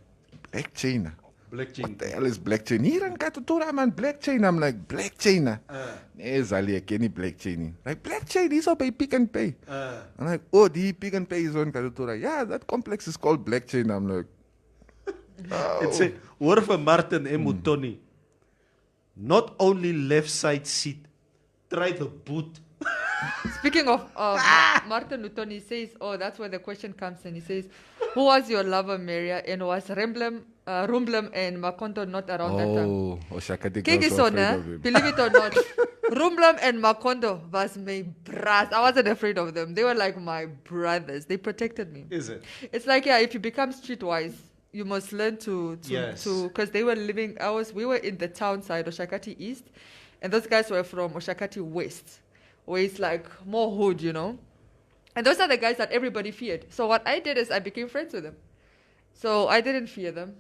Blackchain? What the hell is Blackchain? Hier in Kadudura, man, Blackchain. I'm like, Blackchain? Nee, Zali, ek ken nie Blackchain nie. Like, Blackchain is op by Pick and Pay. I'm like, oh, die Pick and Pay is on Kadudura. Yeah, that complex is called Blackchain. I'm like, oh. It's a word for Martin M. Mutoni. Not only left side seat, try the boot. Speaking of Martin Nutoni says, that's where the question comes in. He says, who was your lover, Maria, and was Rumblum and Makondo not around that time? Believe it or not, Rumblum and Makondo was my brothers. I wasn't afraid of them. They were like my brothers. They protected me. Is it? It's like, yeah, if you become streetwise, you must learn to because they were living, we were in the town side, Oshakati East, and those guys were from Oshakati West, where it's like more hood, you know. And those are the guys that everybody feared. So what I did is I became friends with them. So I didn't fear them.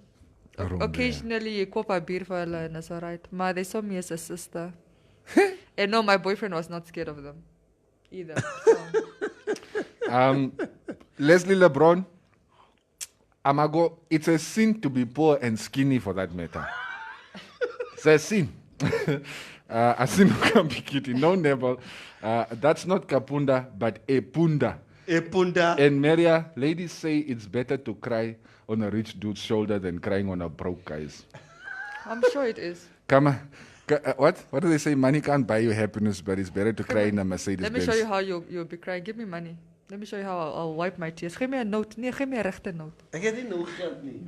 Occasionally, Kopa Birfala, and that's all right. Ma, they saw me as a sister. And no, my boyfriend was not scared of them either. So. Leslie LeBron, Amago, it's a sin to be poor and skinny for that matter. It's a sin. A sin who can be kitty. No, never. That's not kapunda, but epunda. Epunda. And Maria, ladies say it's better to cry on a rich dude's shoulder than crying on a broke guy's. I'm sure it is. Come on. What do they say? Money can't buy you happiness, but it's better to cry in a Mercedes Benz. Let me show you how you'll be crying. Give me money. Let me show you how I'll wipe my tears. Geef me a note. Nee, geef me a rechte note. Ek het nie nog geld nie.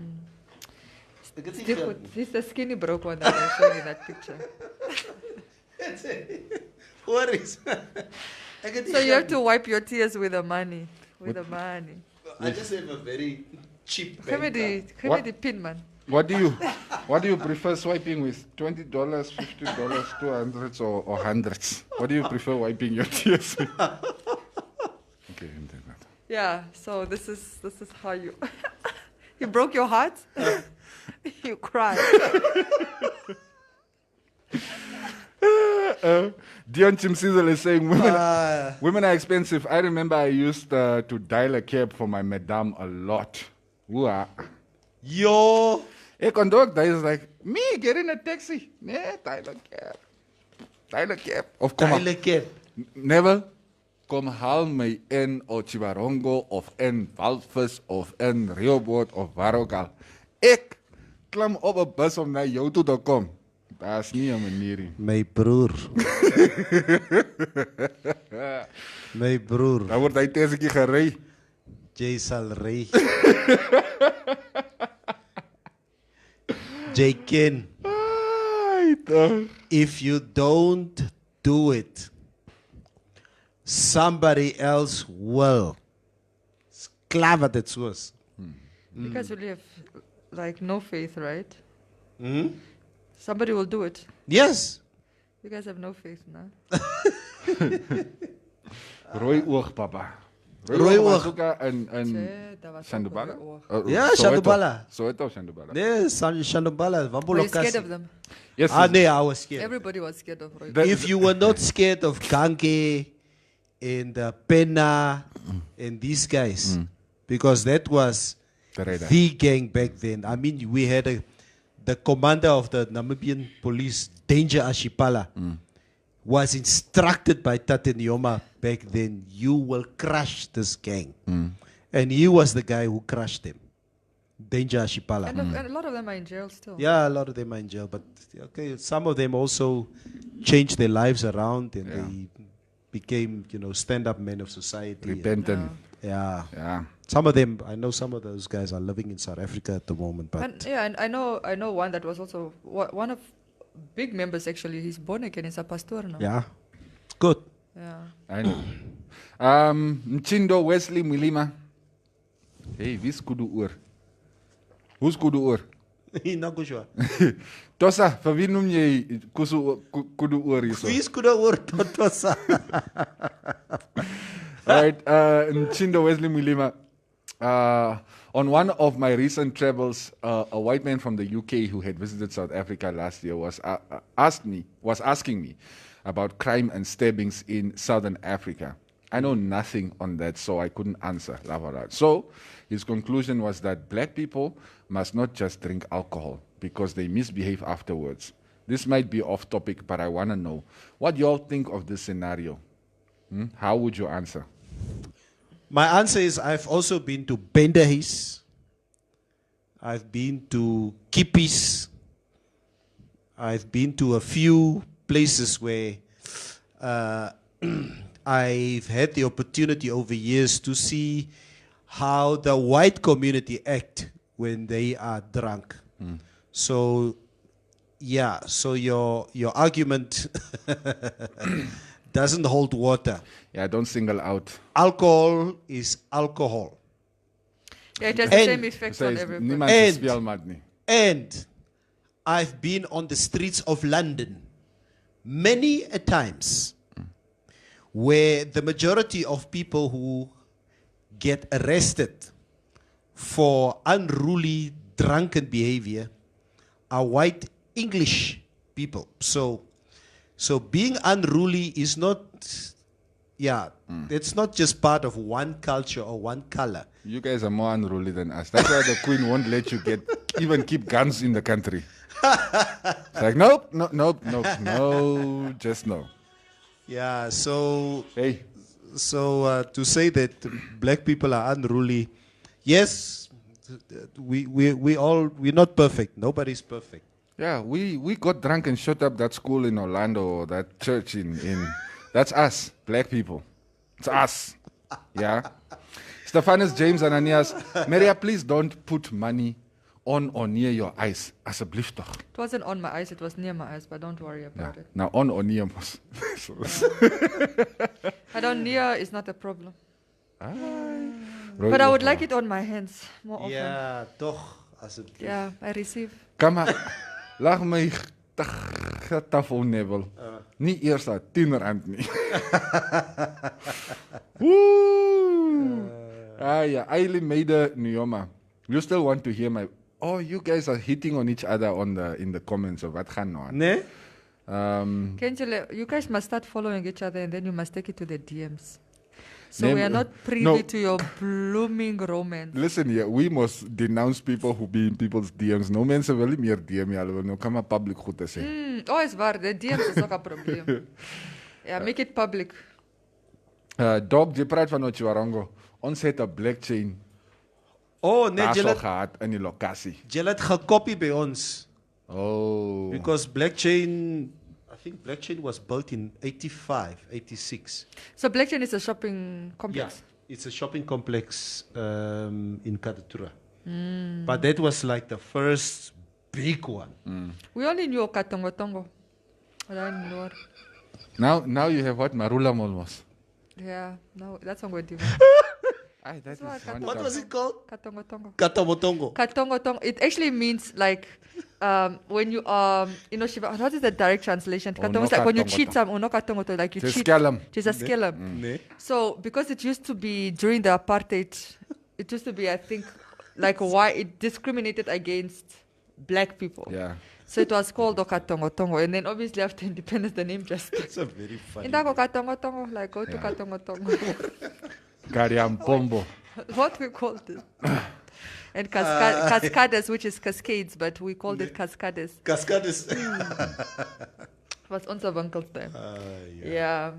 Ek het nie geld nie. This is the skinny broke one that I showed in that picture. What is? So you have to wipe your tears with the money. With the money. I just have a very cheap Geef me the pin, man. What do you prefer swiping with? $20, $50, $200 or hundreds? What do you prefer wiping your tears with? Okay, yeah, so this is how you you broke your heart. You cried. Dion Chimsizel is saying women are expensive. I remember I used to dial a cab for my madame a lot. Yo. A conductor is like, me, get in a taxi. Yeah, dial a cab. Of course. Dial a cab. Never. Kom haal my in Ochibarongo of in Walvis of in Rehoboth of waar ook al. Ek klim op 'n bus om na jou toe te kom. Daar's nie 'n manier nie. My broer. My broer. Daar word hy tesetjie gery. Jy sal ry. Jy ken. If you don't do it, somebody else will. Sklava dat soos. You guys really have like no faith, right? Mm-hmm. Somebody will do it. Yes. You guys have no faith, no? Rooi oog, papa. Rooi oog. In Shandubala? Ja, Shandubala. Soweto of Shandubala? Yes, Shandubala. Were you scared of them? Yes. No, I was scared. Everybody was scared of Roy. If you were not scared of Ganke and Pena and these guys, because that was the gang back then. I mean, we had the commander of the Namibian police, Danger Ashipala, was instructed by Tate Nyoma back then, you will crush this gang. And he was the guy who crushed them. Danger Ashipala. And a lot of them are in jail still. Yeah, a lot of them are in jail. But okay, some of them also changed their lives around and they became, stand-up men of society. Repentant. Yeah. Some of them, I know some of those guys are living in South Africa at the moment. But and I know one that was also one of big members actually. He's born again in Pastor now. Yeah. Good. Yeah. I know. Mchindo Wesley Milima. Hey, wie's kudu oor? Who's kudu oor? Nakushwa. Tosa, vir wie noem jy kudu oor hierso? Wie's kudu oor? Tosa. Alright, Mchindo Wesley Milima. On one of my recent travels, a white man from the UK who had visited South Africa last year was asking me about crime and stabbings in Southern Africa. I know nothing on that, so I couldn't answer. So his conclusion was that black people must not just drink alcohol because they misbehave afterwards. This might be off topic, but I want to know what y'all think of this scenario. How would you answer? My answer is I've also been to Benderhuis. I've been to Kippies. I've been to a few places where I've had the opportunity over years to see how the white community act when they are drunk. So, yeah, so your argument doesn't hold water. Yeah, don't single out. Alcohol is alcohol. Yeah, it has the same effect on everybody. And I've been on the streets of London many a times where the majority of people who get arrested for unruly drunken behavior are white English people. So being unruly is not, it's not just part of one culture or one color. You guys are more unruly than us. That's why the Queen won't let you even keep guns in the country. It's like, nope, just no. Yeah, so hey, to say that black people are unruly, yes, we're not perfect. Nobody's perfect. Yeah, we got drunk and shut up that school in Orlando, or that church in that's us, black people. It's us. Yeah. Stephanus James Ananias, Maria, please don't put money on or near your eyes. Asseblief toch. It wasn't on my eyes, it was near my eyes, but don't worry about it. Now on or near mos. I don't near is not a problem. But I would like it on my hands more often. Yeah, toch. Asseblief. Yeah, I receive. Kom maar. Lag my tafel nie eers dat R10 nie. Woo! Yeah, Eileen Meide Nyoma. You still want to hear my... Oh, you guys are hitting on each other in the comments of wat gaan nou aan. Nee? You guys must start following each other and then you must take it to the DMs. So we are not privy to your blooming romance. Listen here, we must denounce people who be in people's DMs. No mensen wil nie meer DM, hulle wil nou kan maar public goed te sê. Is waar, the DMs is ook 'n probleem. Yeah, make it public. Dog, jy praat van Ochiwarongo. Ons het 'n blockchain. Oh, nee, jy het gehad in die lokasie. Jy het gekopie by ons. Oh. Because I think blockchain was built in 85, 86. So blockchain is a shopping complex? Yeah, it's a shopping complex in Katatura. But that was like the first big one. We only knew Katongo. Now you have what? Marula Molmos. Yeah, no, that's not good. What was it called? Katongo. Katongo. It actually means like when you Shiva, what is the direct translation? Katongo is like when you cheat some katongo, like you cheat. Just a scallum. So because it used to be during the apartheid, it used to be, I think, like why it discriminated against black people. Yeah. So it was called Okatongo Tongo. And then obviously after independence, the name just... It's a very funny. Indako Katongo Tongo, like go to Katongo Tongo. Kariampombo. What we called it. And Cascades, which is Cascades, but we called it Cascades. Cascades. It was on uncle's time. Yeah.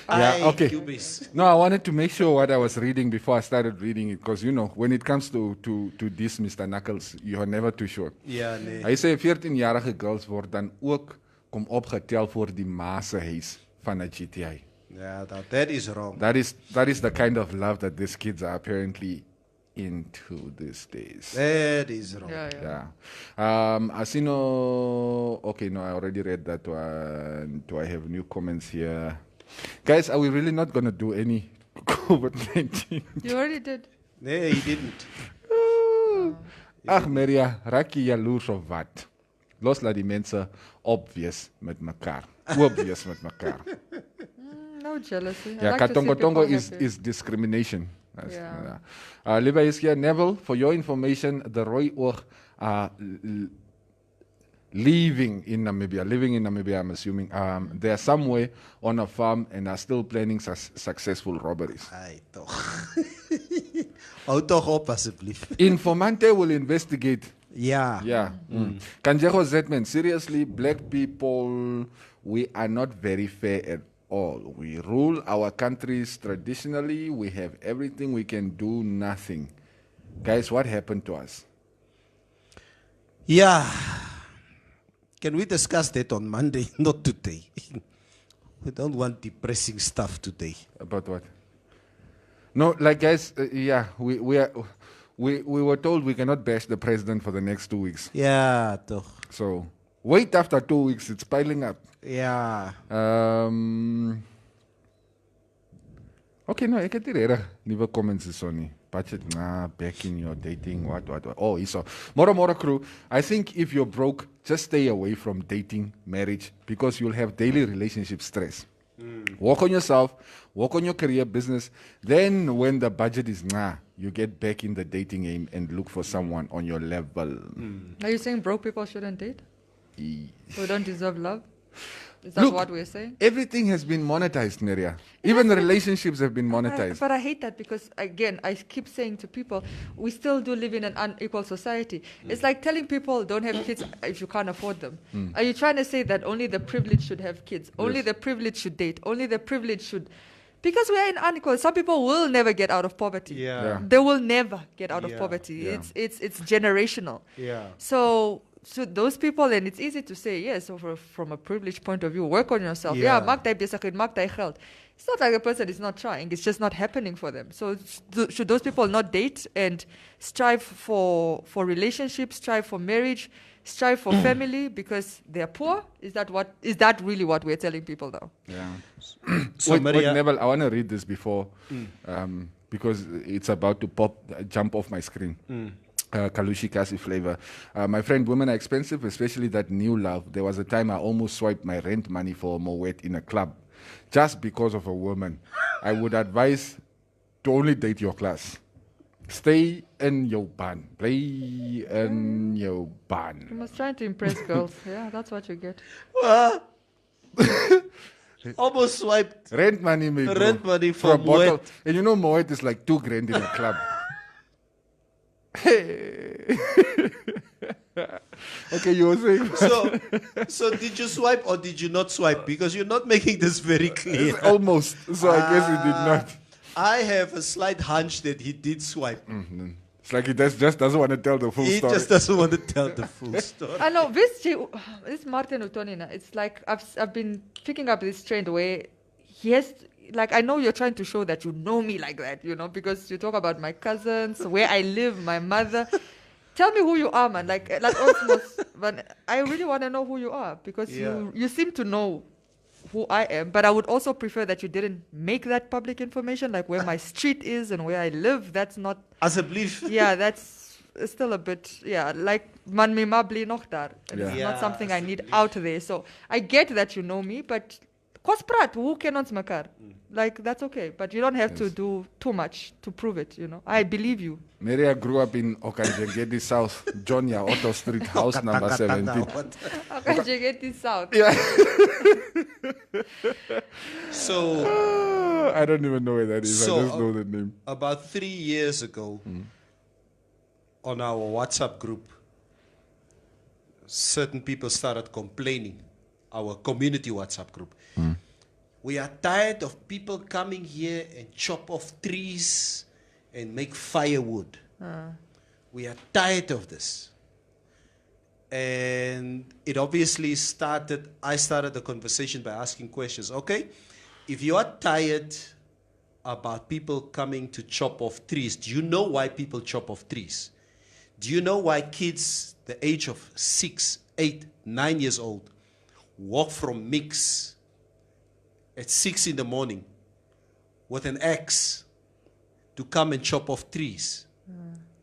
Yeah, okay. Cubase. No, I wanted to make sure what I was reading before I started reading it, because, you know, when it comes to this, Mr. Knuckles, you are never too sure. Ja, nee. Hy sê 14-jarige girls word dan ook kom opgetel voor die ma se huis van 'n GTA. Yeah, that is wrong. That is the kind of love that these kids are apparently into these days. That is wrong. Yeah. Asino. Okay, no, I already read that one. Do I have new comments here? Guys, are we really not going to do any COVID-19? You already did. Nee, he didn't. Ag, Maria, raak jy jaloers of wat? Los laat die mense obvious met mekaar. Obvious met mekaar. No jealousy. Yeah, Katongo is discrimination. Yeah. Liva is here. Neville, for your information, the Roy Oog are living in Namibia, I'm assuming. They are somewhere on a farm and are still planning successful robberies. Ai, toch. Hou toch op, asseblief. Informante will investigate. Yeah. Yeah. Kanjego Zetman, seriously, black people, we are not very fair at all. We rule our countries traditionally. We have everything. We can do nothing. Guys, what happened to us? Yeah. Can we discuss that on Monday? Not today. We don't want depressing stuff today. About what? No, like guys, we were told we cannot bash the president for the next 2 weeks. Yeah, toch. So wait after 2 weeks. It's piling up. Yeah. Okay, no, ek het hier nuwe comments is on nie. Budget back in your dating, what. Oh, so Moro crew, I think if you're broke, just stay away from dating, marriage, because you'll have daily relationship stress. Work on yourself, work on your career, business. Then when the budget is you get back in the dating game and look for someone on your level. Are you saying broke people shouldn't date? We don't deserve love? Is that Look, what we're saying? Everything has been monetized, Neria. Even the relationships have been monetized. But I hate that because, again, I keep saying to people, we still do live in an unequal society. It's like telling people don't have kids if you can't afford them. Are you trying to say that only the privileged should have kids? Only the privileged should date? Only the privileged should... Because we are in unequal. Some people will never get out of poverty. Yeah. They will never get out of poverty. Yeah. It's generational. Yeah. So those people, and it's easy to say, yes, from a privileged point of view, work on yourself. Yeah. Maak jy besigheid, maak jy geld. It's not like a person is not trying. It's just not happening for them. So should those people not date and strive for relationships, strive for marriage, strive for family because they're poor? Is that really what we're telling people now? Yeah. So wait, Maria, Neville, I want to read this before because it's about to jump off my screen. Kalushi Kasi flavor. My friend, women are expensive, especially that new love. There was a time I almost swiped my rent money for a Moet in a club just because of a woman. I would advise to only date your class. Stay in your band. Play in your band. You must try to impress girls. Yeah, that's what you get. almost swiped Rent money, maybe. rent money For a for bottle. Moet. And you know, Moet is like $2,000 in a club. Okay, you were saying. So did you swipe or did you not swipe? Because you're not making this very clear. Almost. So I guess he did not. I have a slight hunch that he did swipe. It's like he just doesn't want to tell the full He story. just doesn't want to tell the full story. I know this Martin Utonina. It's like I've been picking up this trend where he has. Like, I know you're trying to show that you know me like that, because you talk about my cousins, where I live, my mother. Tell me who you are, man. Like Osmos, but I really want to know who you are because you seem to know who I am. But I would also prefer that you didn't make that public information, like where my street is and where I live. That's not. As a belief. Yeah, that's still a bit. Yeah, like man me mabli noch daar. And it's Yeah. not something I need out there. So I get that you know me, but Kosprat, who cannot makar? Like, that's okay. But you don't have to do too much to prove it, you know. I believe you. Maria grew up in Okanjengedi South, Jonia Otto Street, house number 17. Okanjengedi South. Yeah. So I don't even know where that is. So, I just know the name. about 3 years ago, on our WhatsApp group, certain people started complaining, our community WhatsApp group. We are tired of people coming here and chop off trees and make firewood. We are tired of this. And it obviously I started the conversation by asking questions. Okay, if you are tired about people coming to chop off trees, do you know why people chop off trees? Do you know why kids the age of 6, 8, 9 years old walk from Mix at 6 in the morning with an axe to come and chop off trees?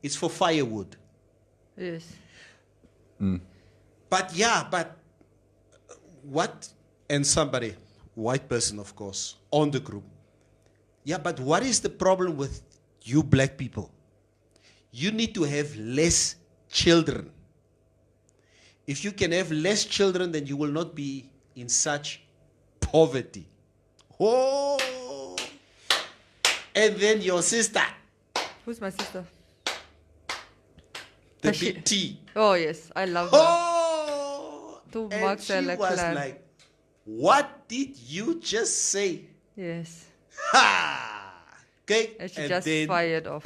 It's for firewood. Yes. But what, and somebody, white person of course, on the group, but what is the problem with you black people? You need to have less children. If you can have less children, then you will not be in such poverty. Oh! And then your sister, Who's my sister? the Does she- big T. Oh, yes. I love her. Oh! To And mark she her was clan. like, what did you just say? Yes. Ha! Okay? And she And just then fired off.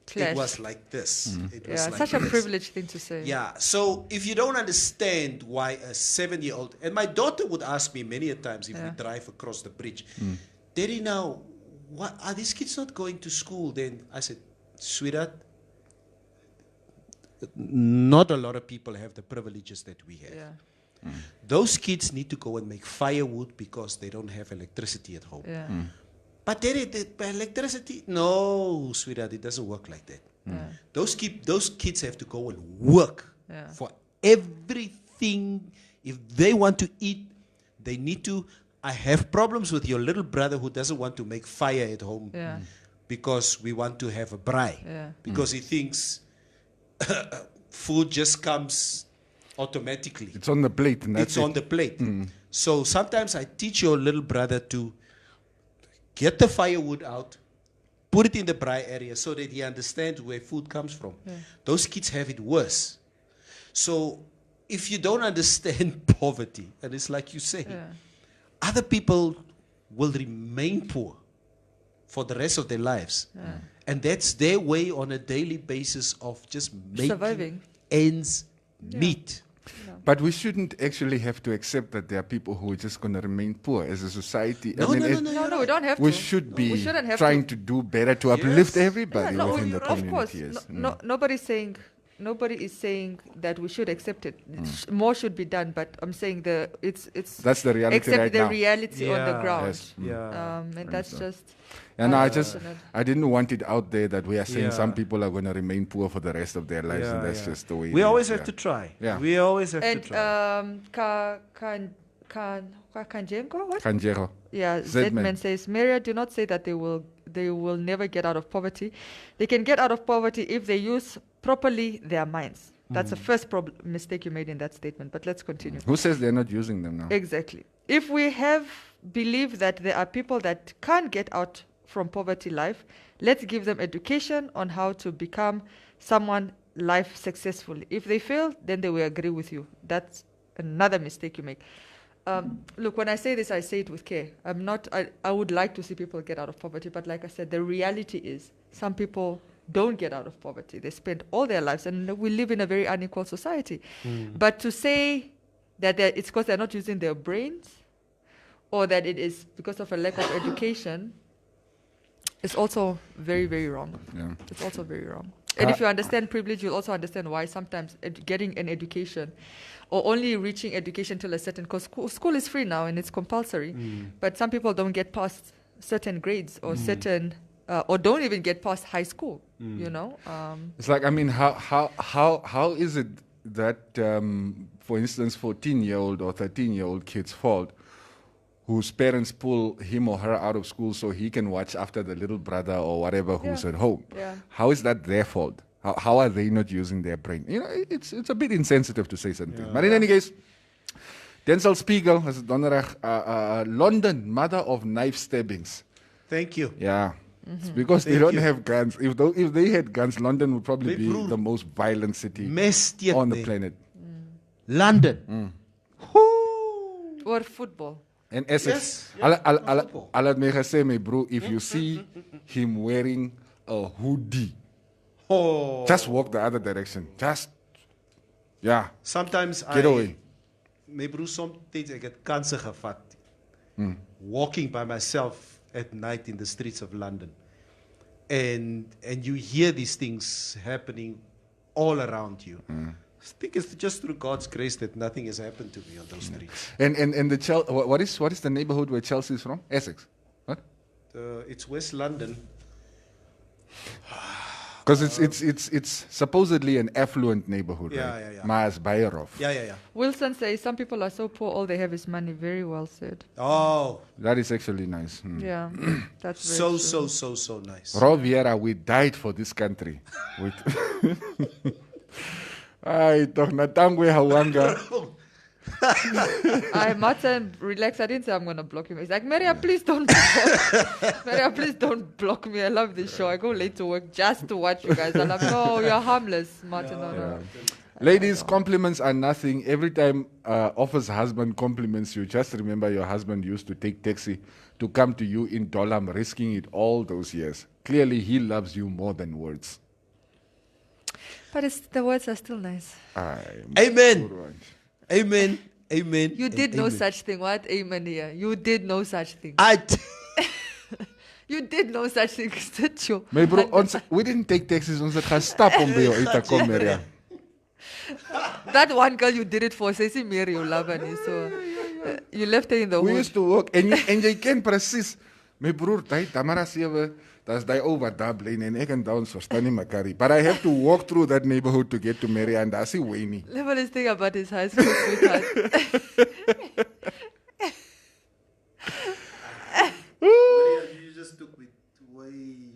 Clash. it was like this. It was Yeah, like such a this. privileged thing to say. Yeah, so if you don't understand why a 7-year-old, and my daughter would ask me many a times if we drive across the bridge, Daddy, now, what, are these kids not going to school? Then I said, sweetheart, not a lot of people have the privileges that we have. Yeah. Those kids need to go and make firewood because they don't have electricity at home. Yeah. But Daddy, the electricity, no, sweetheart, it doesn't work like that. Those kids have to go and work for everything. If they want to eat, they need to. I have problems with your little brother who doesn't want to make fire at home because we want to have a braai. Because he thinks food just comes automatically. It's on the plate. And that's It's on the plate. So sometimes I teach your little brother to get the firewood out, put it in the braai area so that he understands where food comes from. Those kids have it worse. So if you don't understand poverty, and it's like you say, other people will remain poor for the rest of their lives. And that's their way on a daily basis of just making Surviving. ends meet. But we shouldn't actually have to accept that there are people who are just going to remain poor as a society. No, no, No, we don't have we to. should We be shouldn't have trying to do better to uplift Yeah, everybody no, within the of course. community. Yes. Nobody is saying that we should accept it. More should be done, but I'm saying That's the reality accept right the now. reality on the ground. Yes. And that's just And unfortunate. I didn't want it out there that we are saying Yeah. some people are going to remain poor for the rest of their lives, and that's just the way we it always is, have yeah. to try. Yeah. We always have And to try. Kanjenko, what? Kanjero. Yeah, Zedman. Zedman says, Maria, do not say that they will never get out of poverty. They can get out of poverty if they use properly their minds. That's the first mistake you made in that statement. But let's continue. Who says they're not using them now? Exactly. If we believe that there are people that can't get out from poverty life, let's give them education on how to become someone life successfully. If they fail, then they will agree with you. That's another mistake you make. Look, when I say this, I say it with care. I would like to see people get out of poverty, but like I said, the reality is some people don't get out of poverty. They spend all their lives, and we live in a very unequal society. But to say that it's because they're not using their brains, or that it is because of a lack of education, is also very, very wrong. Yeah. It's also very wrong. And if you understand privilege, you'll also understand why sometimes getting an education or only reaching education till a certain, because school is free now and it's compulsory, but some people don't get past certain grades or certain, or don't even get past high school, you know? It's like, I mean, how is it that, for instance, 14-year-old or 13-year-old kids fall whose parents pull him or her out of school so he can watch after the little brother or whatever who's at home. Yeah. How is that their fault? How are they not using their brain? You know, it's a bit insensitive to say something. But in any case, Denzel Spiegel has done London, mother of knife stabbings. Thank you. Yeah. It's because they don't have guns. If they had guns, London would probably be the most violent city on the planet. London. Or football. And Essex. I'll make say, my bro, if you see him wearing a hoodie, just walk the other direction. Sometimes get away. My bro, sometimes I get kansen gevat. Walking by myself at night in the streets of London. And you hear these things happening all around you. I think it's just through God's grace that nothing has happened to me on those streets. And the what is the neighborhood where Chelsea is from? Essex. What? It's West London. Because it's supposedly an affluent neighborhood, Yeah, right? yeah, yeah. Maas Bayrov. Yeah. Wilson says some people are so poor, all they have is money. Very well said. Oh, That is actually nice. Yeah, that's very so nice. Rob Vieira, we died for this country. Ay, toch natangwe hawanga. Martin, relax. I didn't say I'm going to block him. He's like, Maria, please don't block. Maria, please don't block me. I love this show. I go late to work just to watch you guys. I'm like, no, you're harmless, Martin. No. Ladies, compliments are nothing. Every time Office husband compliments you, just remember your husband used to take taxi to come to you in Dolam, risking it all those years. Clearly, he loves you more than words. But the words are still nice. Amen. Amen. You did no such thing. What? Amen here. You did no such thing. You did no such thing. My bro, we didn't take taxis. Ons het gaan stap om by jou uit te kom, Maria. That one girl you did it for, says Mary, you love her. So you left her in the We hood. used to work, and jy ken precies. My broer, Tamara 7, that's die over Dublin, en ek en Downs verstaan nie mekaar nie. But I have to walk through that neighborhood to get to Mary, and that's it way nie. Level is thinking about his high school sweetheart. You just took me way.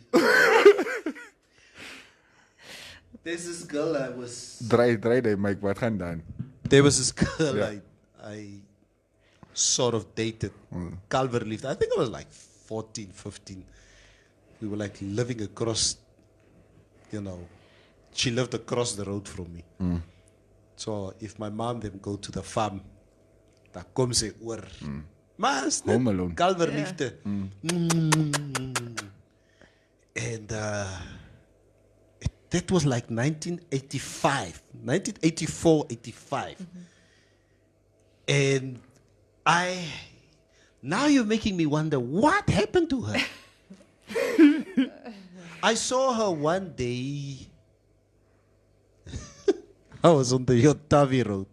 There's this girl I was. Draai die mic, wat gaan dan? There was this girl Yeah. I sort of dated. Calverliefde. I think I was like 14, 15. We were like living across, she lived across the road from me. So if my mom then go to the farm, dan kom sy oor. Maar is net Home Alone. Calverliefde. And that was like 1984, 85. And now you're making me wonder what happened to her. I saw her one day. I was on the Yotavi Road.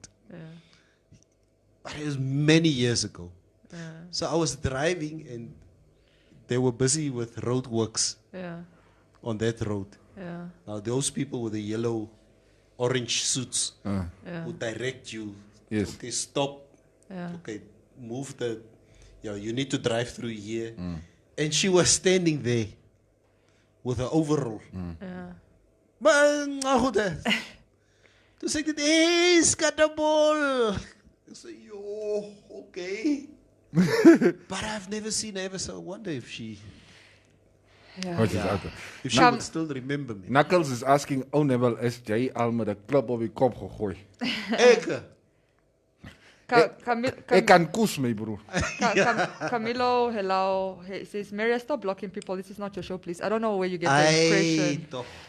But it was many years ago. So I was driving and they were busy with roadworks on that road. Now those people with the yellow, orange suits would direct you. Yes. Okay, stop. Okay, move you need to drive through here. And she was standing there with her overall. Maar, goed hè. Toen zei ik, hey, scatterball. I said, yo, okay. But I've never seen her ever, so I wonder if she... If she would still remember me. Knuckles is asking, Neville, is jy al met 'n klip op die kop gegooi? Ek. Ek kan koes, my broer. Camilo, hello. He says, Maria, stop blocking people. This is not your show, please. I don't know where you get the impression.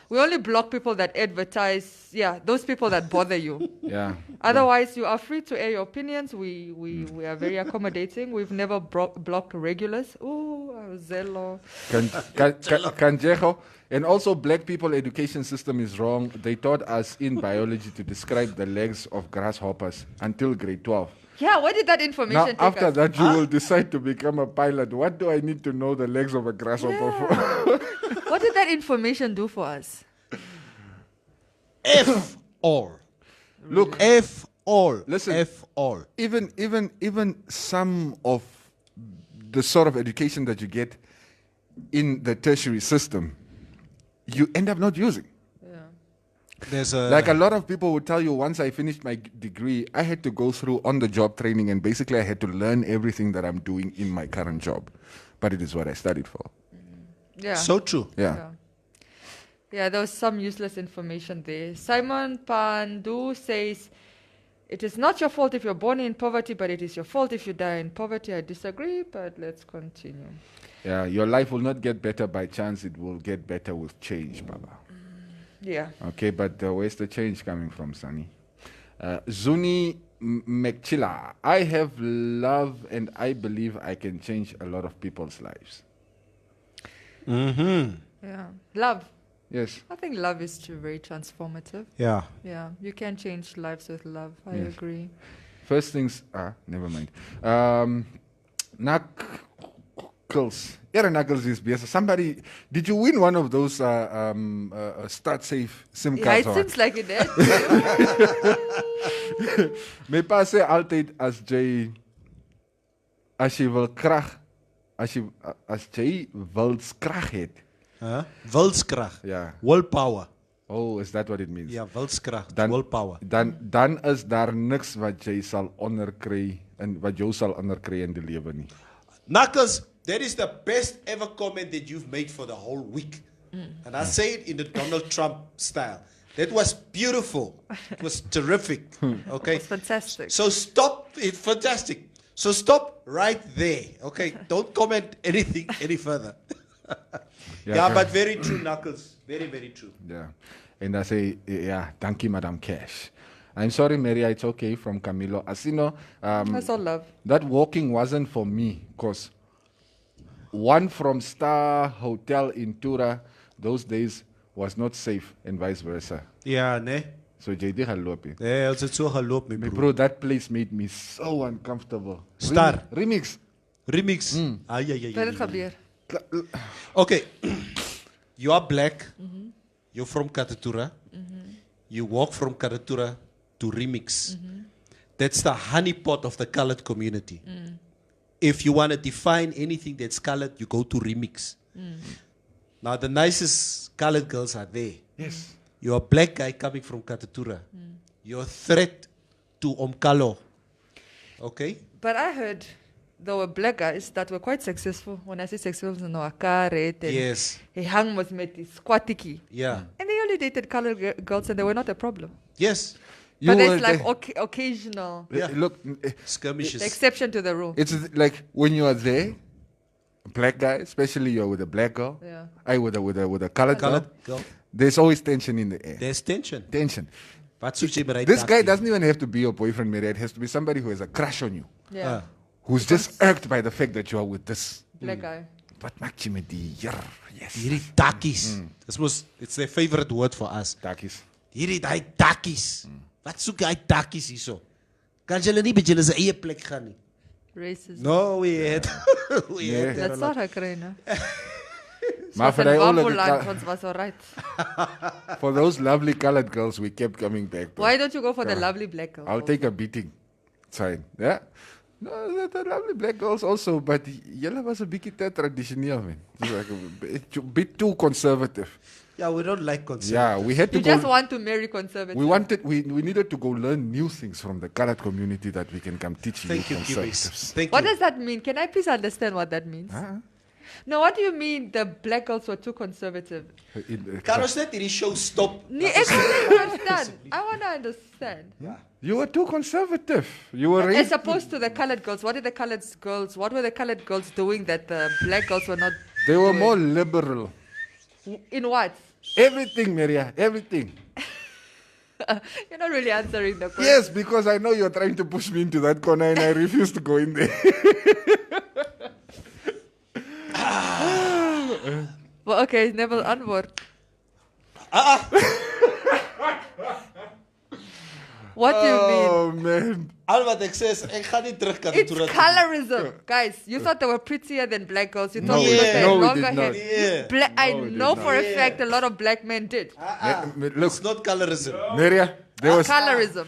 We only block people that advertise, those people that bother you. Yeah. Otherwise, you are free to air your opinions. We are very accommodating. We've never blocked regulars. Ooh, Zello. Kanjejo. And also, black people education system is wrong. They taught us in biology to describe the legs of grasshoppers until grade 12. Yeah, where did that information Now, take after us? that, you will decide to become a pilot. What do I need to know the legs of a grasshopper for? What did that information do for us? F all. Look, F all. Listen. F all. even some of the sort of education that you get in the tertiary system, you end up not using. There's Like a lot of people would tell you, once I finished my degree, I had to go through on-the-job training, and basically I had to learn everything that I'm doing in my current job. But it is what I studied for. Yeah. so true. Yeah. Yeah, there was some useless information there. Simon Pandu says, it is not your fault if you're born in poverty, but it is your fault if you die in poverty. I disagree, but let's continue. Yeah, your life will not get better by chance. It will get better with change, Baba. Yeah. Okay, but where's the change coming from, Sonny? Zuni Mekchila, I have love and I believe I can change a lot of people's lives. Yeah. Love. Yes. I think love is very transformative. Yeah. Yeah. You can change lives with love. I Yes. agree. First things, never mind. Knuckles. Yeah, Knuckles is BS. Somebody, did you win one of those Start Safe SIM Yeah, cards? it seems like it did. My pa sê altyd as jy wil krag, as jy wil krag het. Wilskracht. Ja. Willpower. Oh, is that what it means? Ja, wilskracht. Dan, Willpower. Dan is daar niks wat jy sal onderkry en wat jou sal onderkry in die lewe nie. Knuckles, that is the best ever comment that you've made for the whole week. And I say it in the Donald Trump style. That was beautiful. It was terrific. Okay. It's fantastic. So stop. It's fantastic. So stop right there. Okay. Don't comment anything any further. Yeah, but very true, Knuckles. Very, very true. Yeah. And I say, yeah, thank you, Madam Cash. I'm sorry, Maria, it's okay, from Camilo. Asino, That's all love. that walking wasn't for me, because one from Star Hotel in Tura, those days, was not safe, and vice versa. Ja, nee. So, JD gelopen. Nee, ons het so geloop, my My bro. bro, that place made me so uncomfortable. Star. Remix. Remix. Ay, ay, ay, Let ay, it ay. gebeur. Okay. You are black. You're from Katatura. You walk from Katatura to Remix. That's the honeypot of the colored community. If you want to define anything that's colored, you go to Remix. Now, the nicest colored girls are there. Yes. You're a black guy coming from Katatura. You're a threat to Omkalo. Okay? But I heard there were black guys that were quite successful. When I say successful, no, Akaret and Yes. he hung with me, squatiki. Yeah. And they only dated colored girls and they were not a problem. Yes. But were it's like the- occasional, Yeah. Look, Skirmishes. the exception to the rule. it's like when you are there, a black guy, especially you're with a black girl, Yeah. I with a colored Colored girl, girl. there's always tension in the air. There's tension. Tension. Wat soet jy bereid This guy takkie? doesn't even have to be your boyfriend, Mary. It has to be somebody who has a crush on you, Yeah. who's just irked by the fact that you are with this. Black guy. Wat maak jy met die hier? Yes. Hierdie takkies. It's their favorite word for us. Takkies. Hierdie daai takkies. Wat soek hy takkies hierso? Kan julle nie by julle se eie plek gaan nie? Racism. No, we had. we had That's not her krena. Maar vir die oude ons was alright. for those lovely colored girls, we kept coming back. bro. Why don't you go for the lovely black girl? I'll take a beating. It's fine. Yeah. No, the lovely black girls also, but julle was a bietjie te traditioneel, man. It's like a bit too conservative. Yeah, we don't like conservative. Yeah, we had to You go. just want to marry conservative. We needed to go learn new things from the colored community that we can come teach Thank you, conservatives. Cubase. Thank What you. does that mean? Can I please understand what that means? Huh? No, what do you mean the black girls were too conservative? Kan ons net hierdie show stop? Nee, ek wil nie understand. I want to understand. You were too conservative. You were As raised. opposed to the colored girls, what were the colored girls doing that the black girls were not They were doing? more liberal. In what? Everything, Maria. Everything. You're not really answering the question. Yes, because I know you're trying to push me into that corner, and I refuse to go in there. Well, okay, never antwoord. What do you mean? Oh, man. Al wat ek sê is ek gaan nie terug It's Katutura toe nie. colorism. Guys, you thought they were prettier than black girls. You thought No, because they had we longer did hair. not. Yeah. I No, we did know not. for a fact a lot of black men did. Look, It's not colorism. Neria, there was Colorism.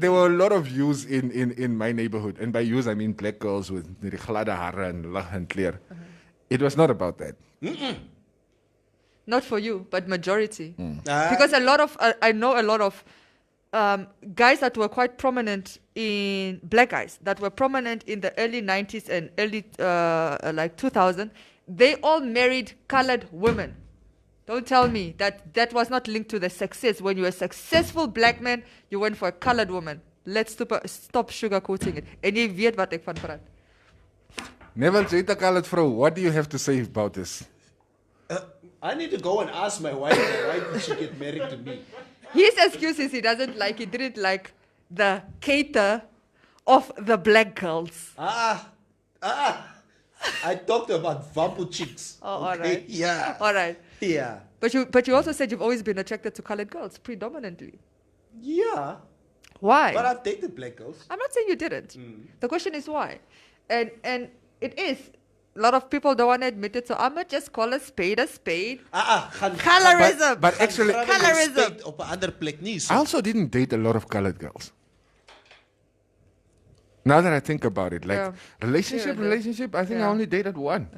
there were a lot of views in my neighborhood, and by views I mean black girls with die gladde hare and lag en kleer. It was not about that. Not for you, but majority. Ah. Because a lot of, I know a lot of guys that were quite prominent in, black guys, that were prominent in the early 90s and early, like 2000, they all married colored women. Don't tell me that was not linked to the success. When you're a successful black man, you went for a colored woman. Let's stop sugarcoating it. En jy weet wat ek van praat. Neville, jy het 'n colored vrou. What do you have to say about this? I need to go and ask my wife why did she get married to me. His excuse is he didn't like the cater of the black girls. I talked about Vampu chicks. Oh, all right. Yeah. All right. Yeah. But you also said you've always been attracted to colored girls, predominantly. Yeah. Why? But I've dated black girls. I'm not saying you didn't. The question is why. And it is. A lot of people don't want to admit it, so I'm going to just call a spade a spade. Colorism. But actually, Colorism. Op 'n ander plek nie. I also didn't date a lot of colored girls. Now that I think about it, like Yeah. relationship, I think I Yeah. only dated one.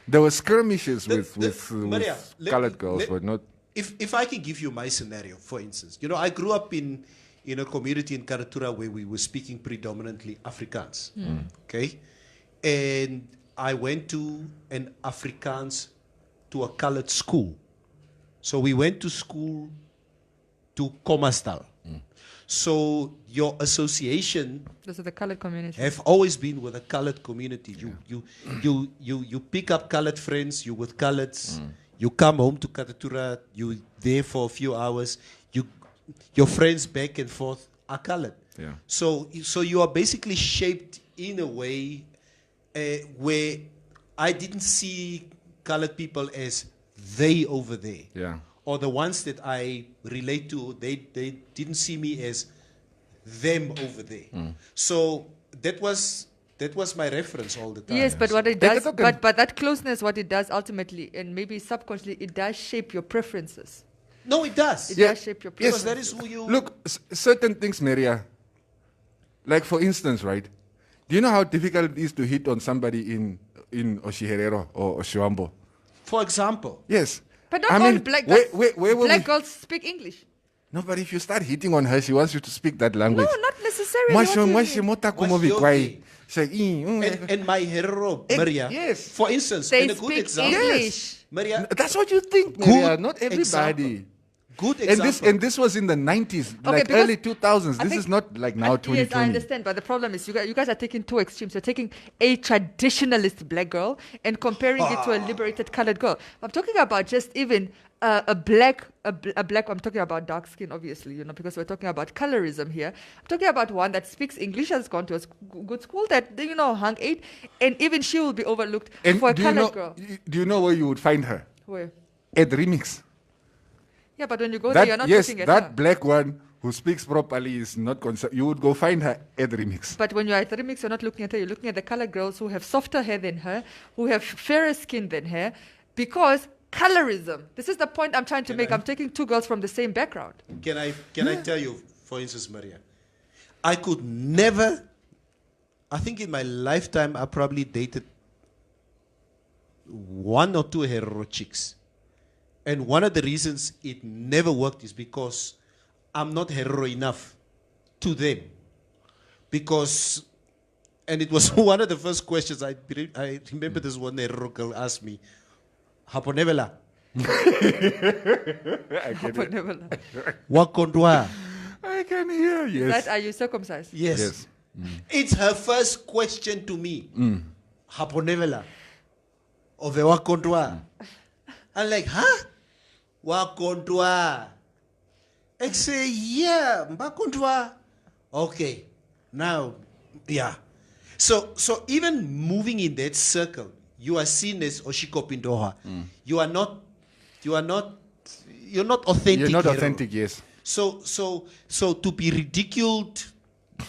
There were skirmishes with Maria, colored girls, but not. If I can give you my scenario, for instance, I grew up in a community in Karatura where we were speaking predominantly Afrikaans. Okay, and I went to an Afrikaans to a colored school. So we went to school to Komastal. So your association Those are the colored community. have always been with a colored community. You pick up colored friends, you with coloreds, you come home to Katatura, you there for a few hours, your friends back and forth are colored. Yeah. So you are basically shaped in a way where I didn't see colored people as they over there. Yeah. Or the ones that I relate to, they didn't see me as them over there. So that was my reference all the time. Yes, but what it Take does, a look at- but that closeness, what it does ultimately, and maybe subconsciously, it does shape your preferences. No, it does. It does shape your Because preferences. that is who you Look, certain things, Maria. Like for instance, right? Do you know how difficult it is to hit on somebody in Oshiherero or Oshiwambo? For example. Yes. But not I all mean, black where were black we? girls speak English. No, but if you start hitting on her, she wants you to speak that language. No, not necessarily. Mwasho- What do you mwashe mean? mota What's kumovi your kwai. thing? Say, And my hero, Maria. yes. For instance, They in a good speak example. English. Maria, That's what you think, Good Maria. Not everybody. example. Good And example. this was in the 90s, Okay, like because early 2000s. I This think- is not like now 2020. Yes, I understand, but the problem is you guys are taking two extremes. You're taking a traditionalist black girl and comparing it to a liberated colored girl. I'm talking about just even a black. I'm talking about dark skin, obviously, because we're talking about colorism here. I'm talking about one that speaks English, has gone to a good school, that hung 8, and even she will be overlooked And for a do you colored know? girl. Do you know where you would find her? Where? At Remix. Yeah, but when you go there, you're not looking at that her. black one who speaks properly is not concerned. You would go find her at Remix. But when you're at the remix, you're not looking at her. You're looking at the colored girls who have softer hair than her, who have fairer skin than her, because colorism. This is the point I'm trying to make. I'm taking two girls from the same background. Can I tell you, for instance, Maria, I could never, I think in my lifetime, I probably dated one or two hetero chicks. And one of the reasons it never worked is because I'm not hetero enough to them. Because, and it was one of the first questions I remember this one hetero girl asked me, Haponevela, Wakondwa. I can hear, yes. That are you circumcised? Yes. Yes. It's her first question to me. Haponevela. Ove wakondwa. I'm like, huh? Wakondwa. I say, yeah, wakondwa. Okay. Now, yeah. So even moving in that circle, you are seen as Oshiko Pindoha. You're not authentic. You're not hetero. authentic, yes. So to be ridiculed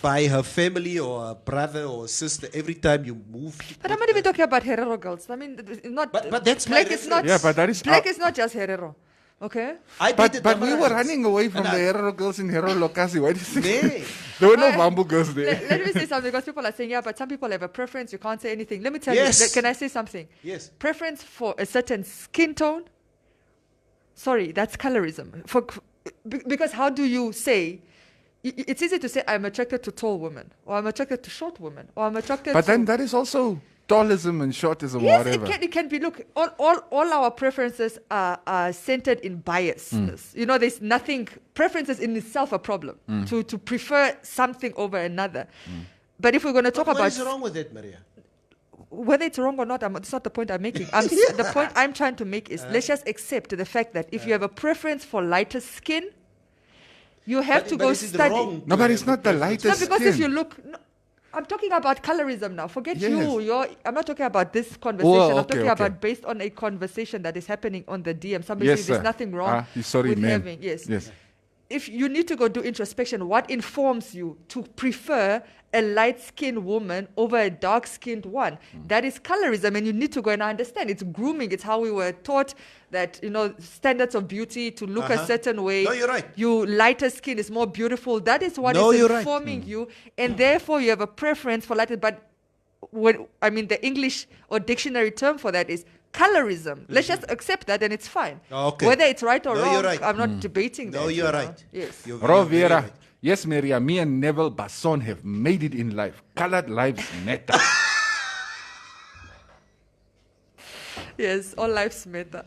by her family or a brother or a sister every time you move. But I'm not even talking about Herero girls. I mean, not. But that's my black is not. Yeah, but that is black is not just Herero. Okay. But we were running away from the Herero girls in Herero Lokasi. Why do you think? There were no bamboo girls there. Let me say something, because people are saying, yeah, but some people have a preference. You can't say anything. Let me tell Yes. you. Can I say something? Yes. Preference for a certain skin tone. Sorry, that's colorism. Because how do you say? It's easy to say I'm attracted to tall women, or I'm attracted to short women, or I'm attracted. But to... then that is also tallism and shortism, Yes, whatever. it can be. Look, all our preferences are centered in biasness. You know, there's nothing. Preferences in itself a problem. To prefer something over another. But if we're going to talk about what is wrong with it, Maria? whether it's wrong or not, it's not the point I'm making. The point I'm trying to make is let's just accept the fact that if you have a preference for lighter skin, you have to go study. No, but it's not the lightest No, because skin. if you look... No, I'm talking about colorism now. Forget Yes. you. I'm not talking about this conversation. Oh, I'm okay, talking okay. about based on a conversation that is happening on the DM. Somebody Yes, says there's sir. nothing wrong sorry, with ma'am. having... Yes. Yes. If you need to go do introspection, what informs you to prefer a light-skinned woman over a dark-skinned one? That is colorism, and you need to go and understand. It's grooming. It's how we were taught that, standards of beauty to look a certain way. No, you're right. You lighter skin is more beautiful. That is what No, is you're right. informing you, and therefore you have a preference for lighter. But the English or dictionary term for that is colorism. Let's just accept that, and it's fine. Okay. Whether it's right or No, wrong, you're right. I'm not debating that. No, you're right. Yes. You're very Rovera. right. Yes, Maria, me and Neville Basson have made it in life. Colored lives matter. Yes, all lives matter.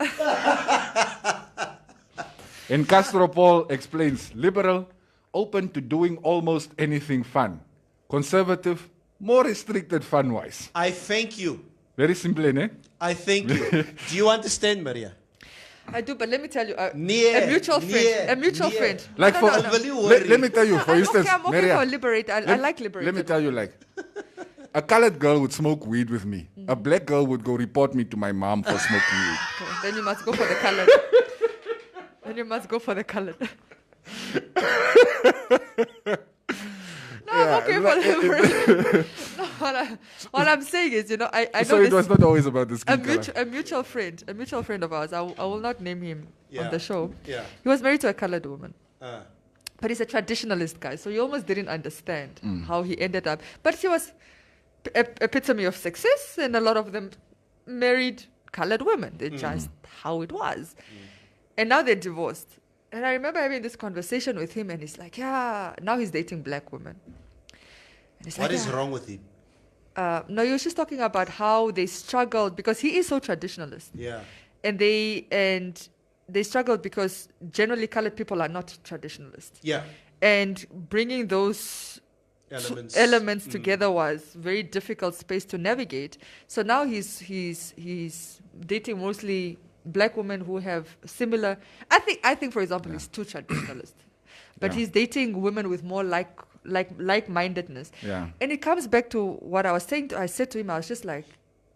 And Castro Paul explains, liberal, open to doing almost anything fun. Conservative, more restricted fun-wise. I thank you. Very simple, eh? I thank you. Do you understand, Maria? I do, but let me tell you, a Near, mutual friend. A mutual near. friend. Like No, for, no, no. let me tell you, for instance, I'm okay Maria, for liberate. I like liberate. Let me tell you, a colored girl would smoke weed with me. A black girl would go report me to my mom for smoking weed. Okay, then you must go for the colored. Then you must go for the colored. No, I'm okay for liberate. No, what I'm saying is, I know So it this. was not always about the skin color. A mutual friend of ours. I will not name him Yeah. on the show. Yeah. He was married to a colored woman. Uh, But he's a traditionalist guy, so he almost didn't understand how he ended up. But he was epitome of success, and a lot of them married colored women. They're just how it was. And now they're divorced. And I remember having this conversation with him, and he's like, yeah, now he's dating black women. And he's what like, is "Yeah." wrong with him? No, he was just talking about how they struggled, because he is so traditionalist. Yeah. And they struggled because generally colored people are not traditionalists. Yeah. And bringing those elements together was very difficult space to navigate. So now he's dating mostly black women who have similar. I think for example, he's too traditionalist, but Yeah. he's dating women with more like-mindedness. Yeah. And it comes back to what I was saying. I said to him, I was just like,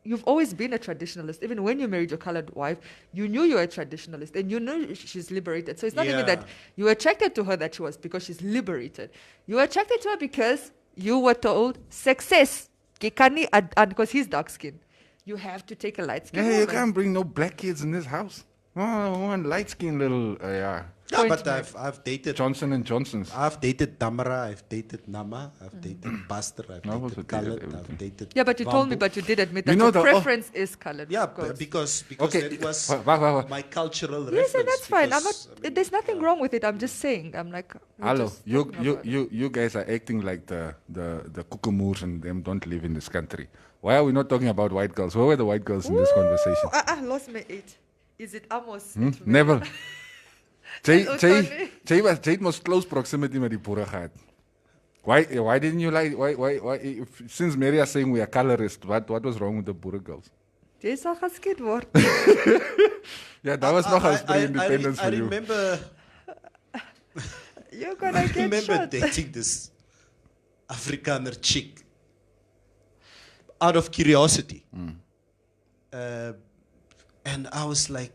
you've always been a traditionalist. Even when you married your colored wife, you knew you were a traditionalist, and you knew she's liberated. So it's not even Yeah. that you were attracted to her because she's liberated. You were attracted to her because you were told success, because he's dark skinned. You have to take a light skin Yeah, you woman. can't bring no black kids in this house. Oh, one light-skinned little, Yeah, Point but made. I've dated Johnson & Johnson's. I've dated Damara, I've dated Nama, I've dated Buster, I've No, I've also dated dated Khaled, everything. I've dated Yeah, but you told me, Wambu. but you did admit You that know your the- preference is colored. Yeah, girls. because Okay, it was wait. my cultural Yes, reference. and that's fine. because, There's nothing wrong with it. I'm just saying. I'm like, we're Hello, just talking about it. you guys are acting like the Kukumoors and them don't live in this country. Why are we not talking about white girls? Where were the white girls in this conversation? I lost my 8. Is it Amos? Never. Jay Tony. het mos close proximity met die boere gehad. Why didn't you like why since Maria is saying we are colorist, what was wrong with the boere girls? Jy sal geskiet word. Yeah, that was nog als pre-independence I for you. remember You're gonna I get remember shot. dating this Afrikaner chick out of curiosity. And I was like,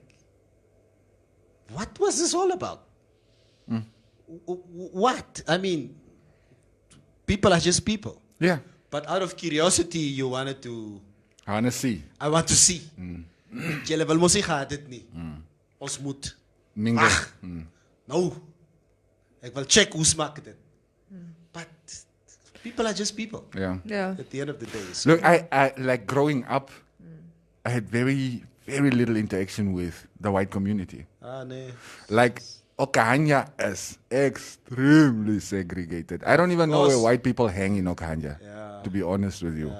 what was this all about? what? I mean, people are just people. Yeah. But out of curiosity, you wanted to... I want to see. I want to see. Julle wil mos nie gehad het nie. Ons moet. Mingle. Nou. Ek wil check hoe smaak dit. But people are just people. Yeah. Yeah. At the end of the day. So Look, I like growing up, I had very, very little interaction with the white community. nee. Like, Okahanya is extremely segregated. I don't even know where white people hang in Okahanya, to be honest with you.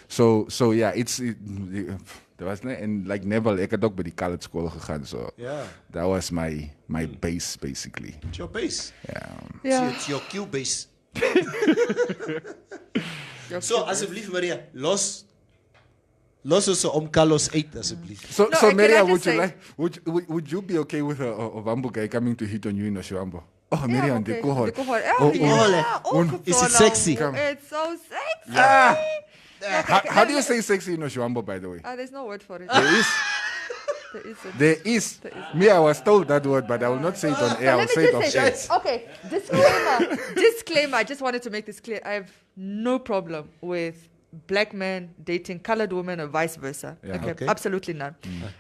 So yeah, there was and like Neville, ek het ook by die colored school gegaan, so that was my base basically. It's your base. Yeah. It's your Q base. So asseblief Maria, los ons om Carlos uit asseblief. So can Maria, I just would you be okay with a Wambo guy coming to hit on you in Oshiwambo? Oh, Yeah, Maria, okay. the kohol. Is it sexy? It's so sexy. How do you say sexy in Oshiwambo, by the way? There's no word for it. There is. There isn't. There is. Me, I was told that word, but I will not say it on air. I will say it off air. Okay, disclaimer. I just wanted to make this clear. I have no problem with black men dating colored women or vice versa. Yeah. Okay. Absolutely none.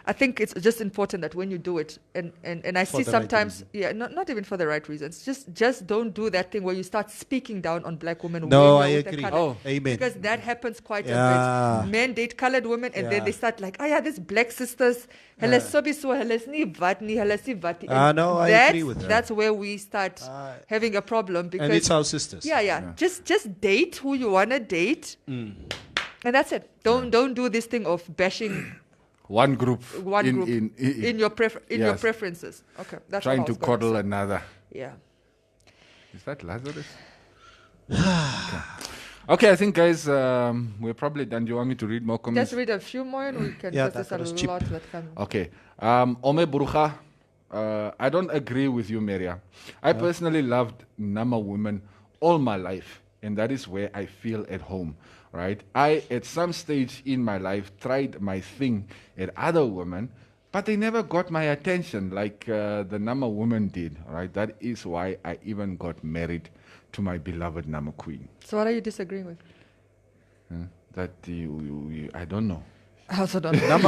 I think it's just important that when you do it, and I see the right sometimes, not even for the right reasons, just don't do that thing where you start speaking down on black women. No, when I you're with the agree. colored- Amen. Because that happens quite Yeah. a bit. Men date colored women and then Yeah. they start like, this black sisters, hulle sobiso, hulle is nie wat nie, hulle is nie wat nie." And no, I agree with that. That's where we start having a problem because And it's our sisters. yeah. Just date who you wanna date, and that's it. Don't do this thing of bashing One group. one group in your your yes. preferences. Okay, that's Trying what I to was gonna coddle say. another. Yeah. Is that Lazarus? Okay, I think, guys, we're probably done. Do you want me to read more comments? Just read a few more, and we can Yeah, because that there's a was cheap. lot that come. Okay. Ome Burucha, I don't agree with you, Maria. I personally loved Nama women all my life, and that is where I feel at home, right? I, at some stage in my life, tried my thing at other women, but they never got my attention like the Nama woman did, right? That is why I even got married to my beloved Nama queen. So what are you disagreeing with? That you I don't know. I also don't know.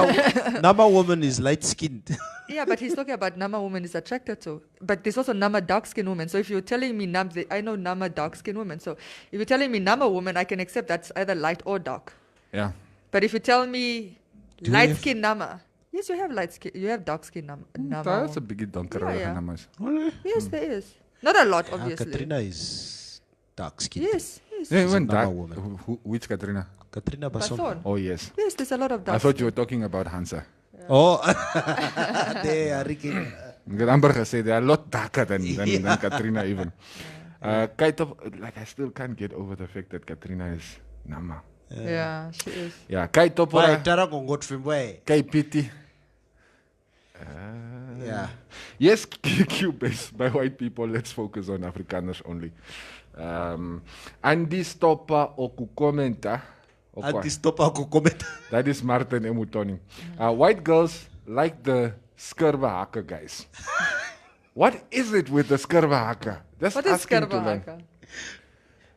Nama woman is light skinned. Yeah, but he's talking about Nama woman is attracted to. But there's also Nama dark skinned women. So if you're telling me I know Nama dark skinned women. So if you're telling me Nama woman, I can accept that's either light or dark. Yeah. But if you tell me light skinned Nama, yes, you have light skin. You have dark skinned Nama. That's a big donker. Yeah. Yes, there is. Not a lot, obviously. Katrina is dark skinned. Yes. Yeah, even Nama dark. woman. Which Katrina? Katrina Bason. Bason. Oh, yes. Yes, there's a lot of I dark. thought you were talking about Hansa. Oh, they are Ricky. Amber said they are a lot darker than Katrina even. Like I still can't get over the fact that Katrina is Nama. Yeah, she is. Yeah, Kai Why? Topora, Taragon got from where? Kai Piti. Yeah. Yes, Q-based by white people. Let's focus on Afrikaners only. Andy Stopper Okukomenta. Anti-stop ako comment. That is Martin Emutoni. White girls like the skurva guys. What is it with the skurva? That's What is asking to learn. Skarvahaka?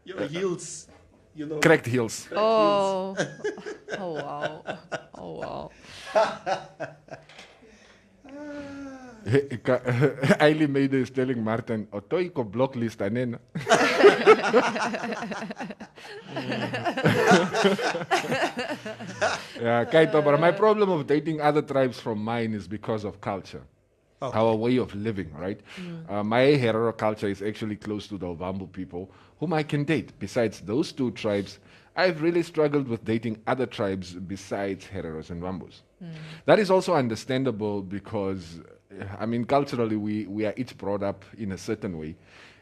Your heels, you know. Cracked heels. Oh. Oh, wow. Oh, wow. Eileen Meide is telling Martin, Otoi ko block list anen. Yeah, Kaito, but my problem of dating other tribes from mine is because of culture. Our way of living, right? My Herero culture is actually close to the Ovambo people, whom I can date. Besides those two tribes, I've really struggled with dating other tribes besides Hereros and Wambos. That is also understandable because, I mean, culturally, we are each brought up in a certain way.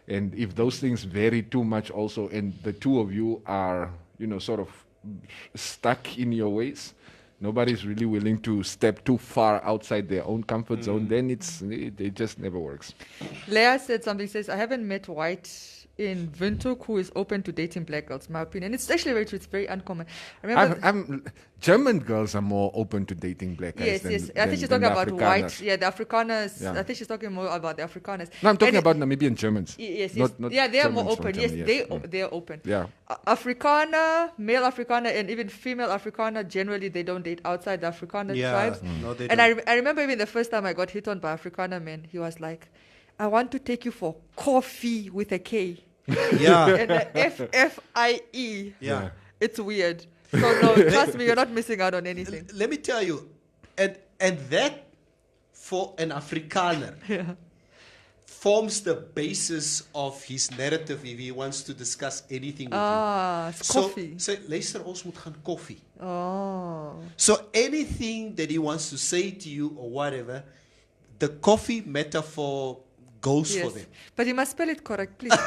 And if those things vary too much also, and the two of you are, sort of stuck in your ways, nobody's really willing to step too far outside their own comfort zone, then it just never works. Leah said something, says, I haven't met white in Windhoek who is open to dating black girls, in my opinion. It's actually very true. It's very uncommon. I remember German girls are more open to dating black guys. Yes. I think she's talking about white. Yeah, the Afrikaners. Yeah. I think she's talking more about the Afrikaners. No, I'm talking about Namibian Germans. Yes. Not yeah, they are Germans more open. Germany, Yes, they are open. Yeah. Afrikaner, male Afrikaner, and even female Afrikaner, generally they don't date outside the Afrikaner tribes. No, they and don't. I remember even the first time I got hit on by Afrikaner man, he was like, I want to take you for coffee with a K. Yeah. And the FFIE. Yeah. It's weird. So no, trust me, you're not missing out on anything. Let me tell you, and that for an Afrikaner forms the basis of his narrative if he wants to discuss anything with you. It's coffee. So luister, ons moet gaan koffie. Oh. So anything that he wants to say to you or whatever, the coffee metaphor goes for them. But you must spell it correct, please.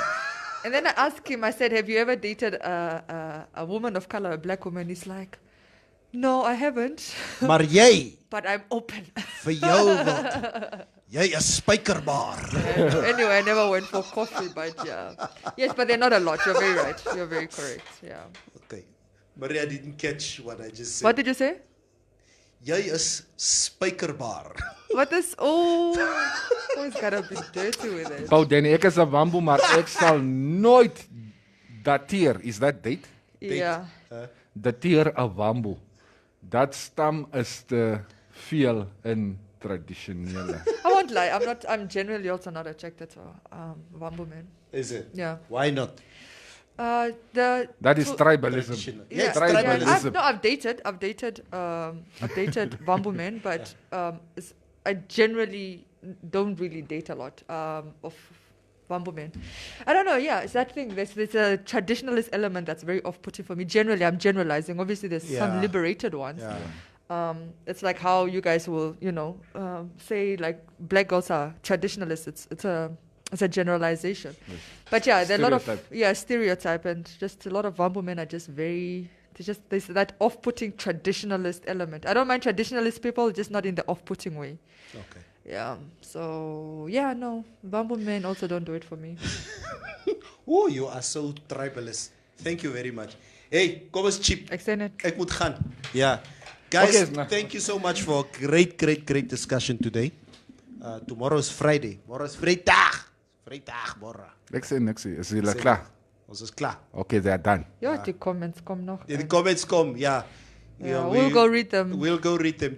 And then I asked him, I said, have you ever dated a woman of color, a black woman? He's like, no, I haven't. Maar jy, But I'm open. vir jou wat, jy is spykerbaar. Anyway, I never went for coffee, but yeah. Yes, but they're not a lot. You're very right. You're very correct. Yeah. Okay. Maria didn't catch what I just said. What did you say? Jy is spykerbaar. What is... Oh, it's got to be dirty with it. Oh, Danny, ek is 'n wambo, maar ek sal nooit dateer. Is that date? Yeah. Dateer 'n wambo. Dat stam is te veel in tradisionele. I won't lie. I'm generally also not attracted to Wambo men. Is it? Yeah. Why not? That is tribalism. Yeah, tribalism. I've dated Wambo men, but I generally don't really date a lot of Wambo men. I don't know. Yeah, it's that thing. There's a traditionalist element that's very off-putting for me. Generally, I'm generalizing. Obviously, there's some liberated ones. Yeah. It's like how you guys will, say like black girls are traditionalists. It's a generalization. Yes. But yeah, there are a lot of stereotype, and just a lot of Wambo men are just there's that off-putting traditionalist element. I don't mind traditionalist people, just not in the off-putting way. Okay. Yeah. So yeah, no, Wambo men also don't do it for me. Oh, you are so tribalist. Thank you very much. Hey, kom eens cheap. Ek moet gaan. Yeah. Guys, thank you so much for a great discussion today. Tomorrow is Friday. Tomorrow is Vrydag. Vrydag, morgen. Niks. Is jullie klaar? Ons is klaar. Okay, they're done. Ja, die comments kom nog. The comments come, yeah. We'll go read them. We'll go read them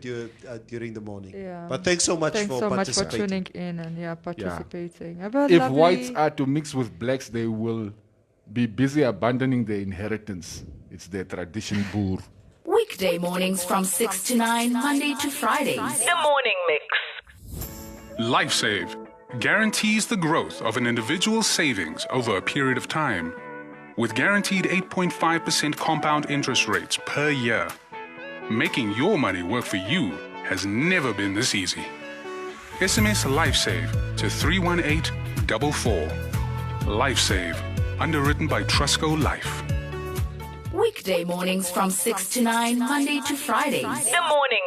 during the morning. Yeah. But thanks so much for participating. Thanks so much for tuning in and participating. Yeah. If whites are to mix with blacks, they will be busy abandoning their inheritance. It's their tradition, boer. Weekday mornings from 6 to 9, Monday to Fridays. The Morning Mix. LifeSave guarantees the growth of an individual's savings over a period of time. With guaranteed 8.5% compound interest rates per year, making your money work for you has never been this easy. SMS LifeSave to 31844. LifeSave, underwritten by Trusco Life. Weekday mornings from 6 to 9, Monday to Fridays. The Morning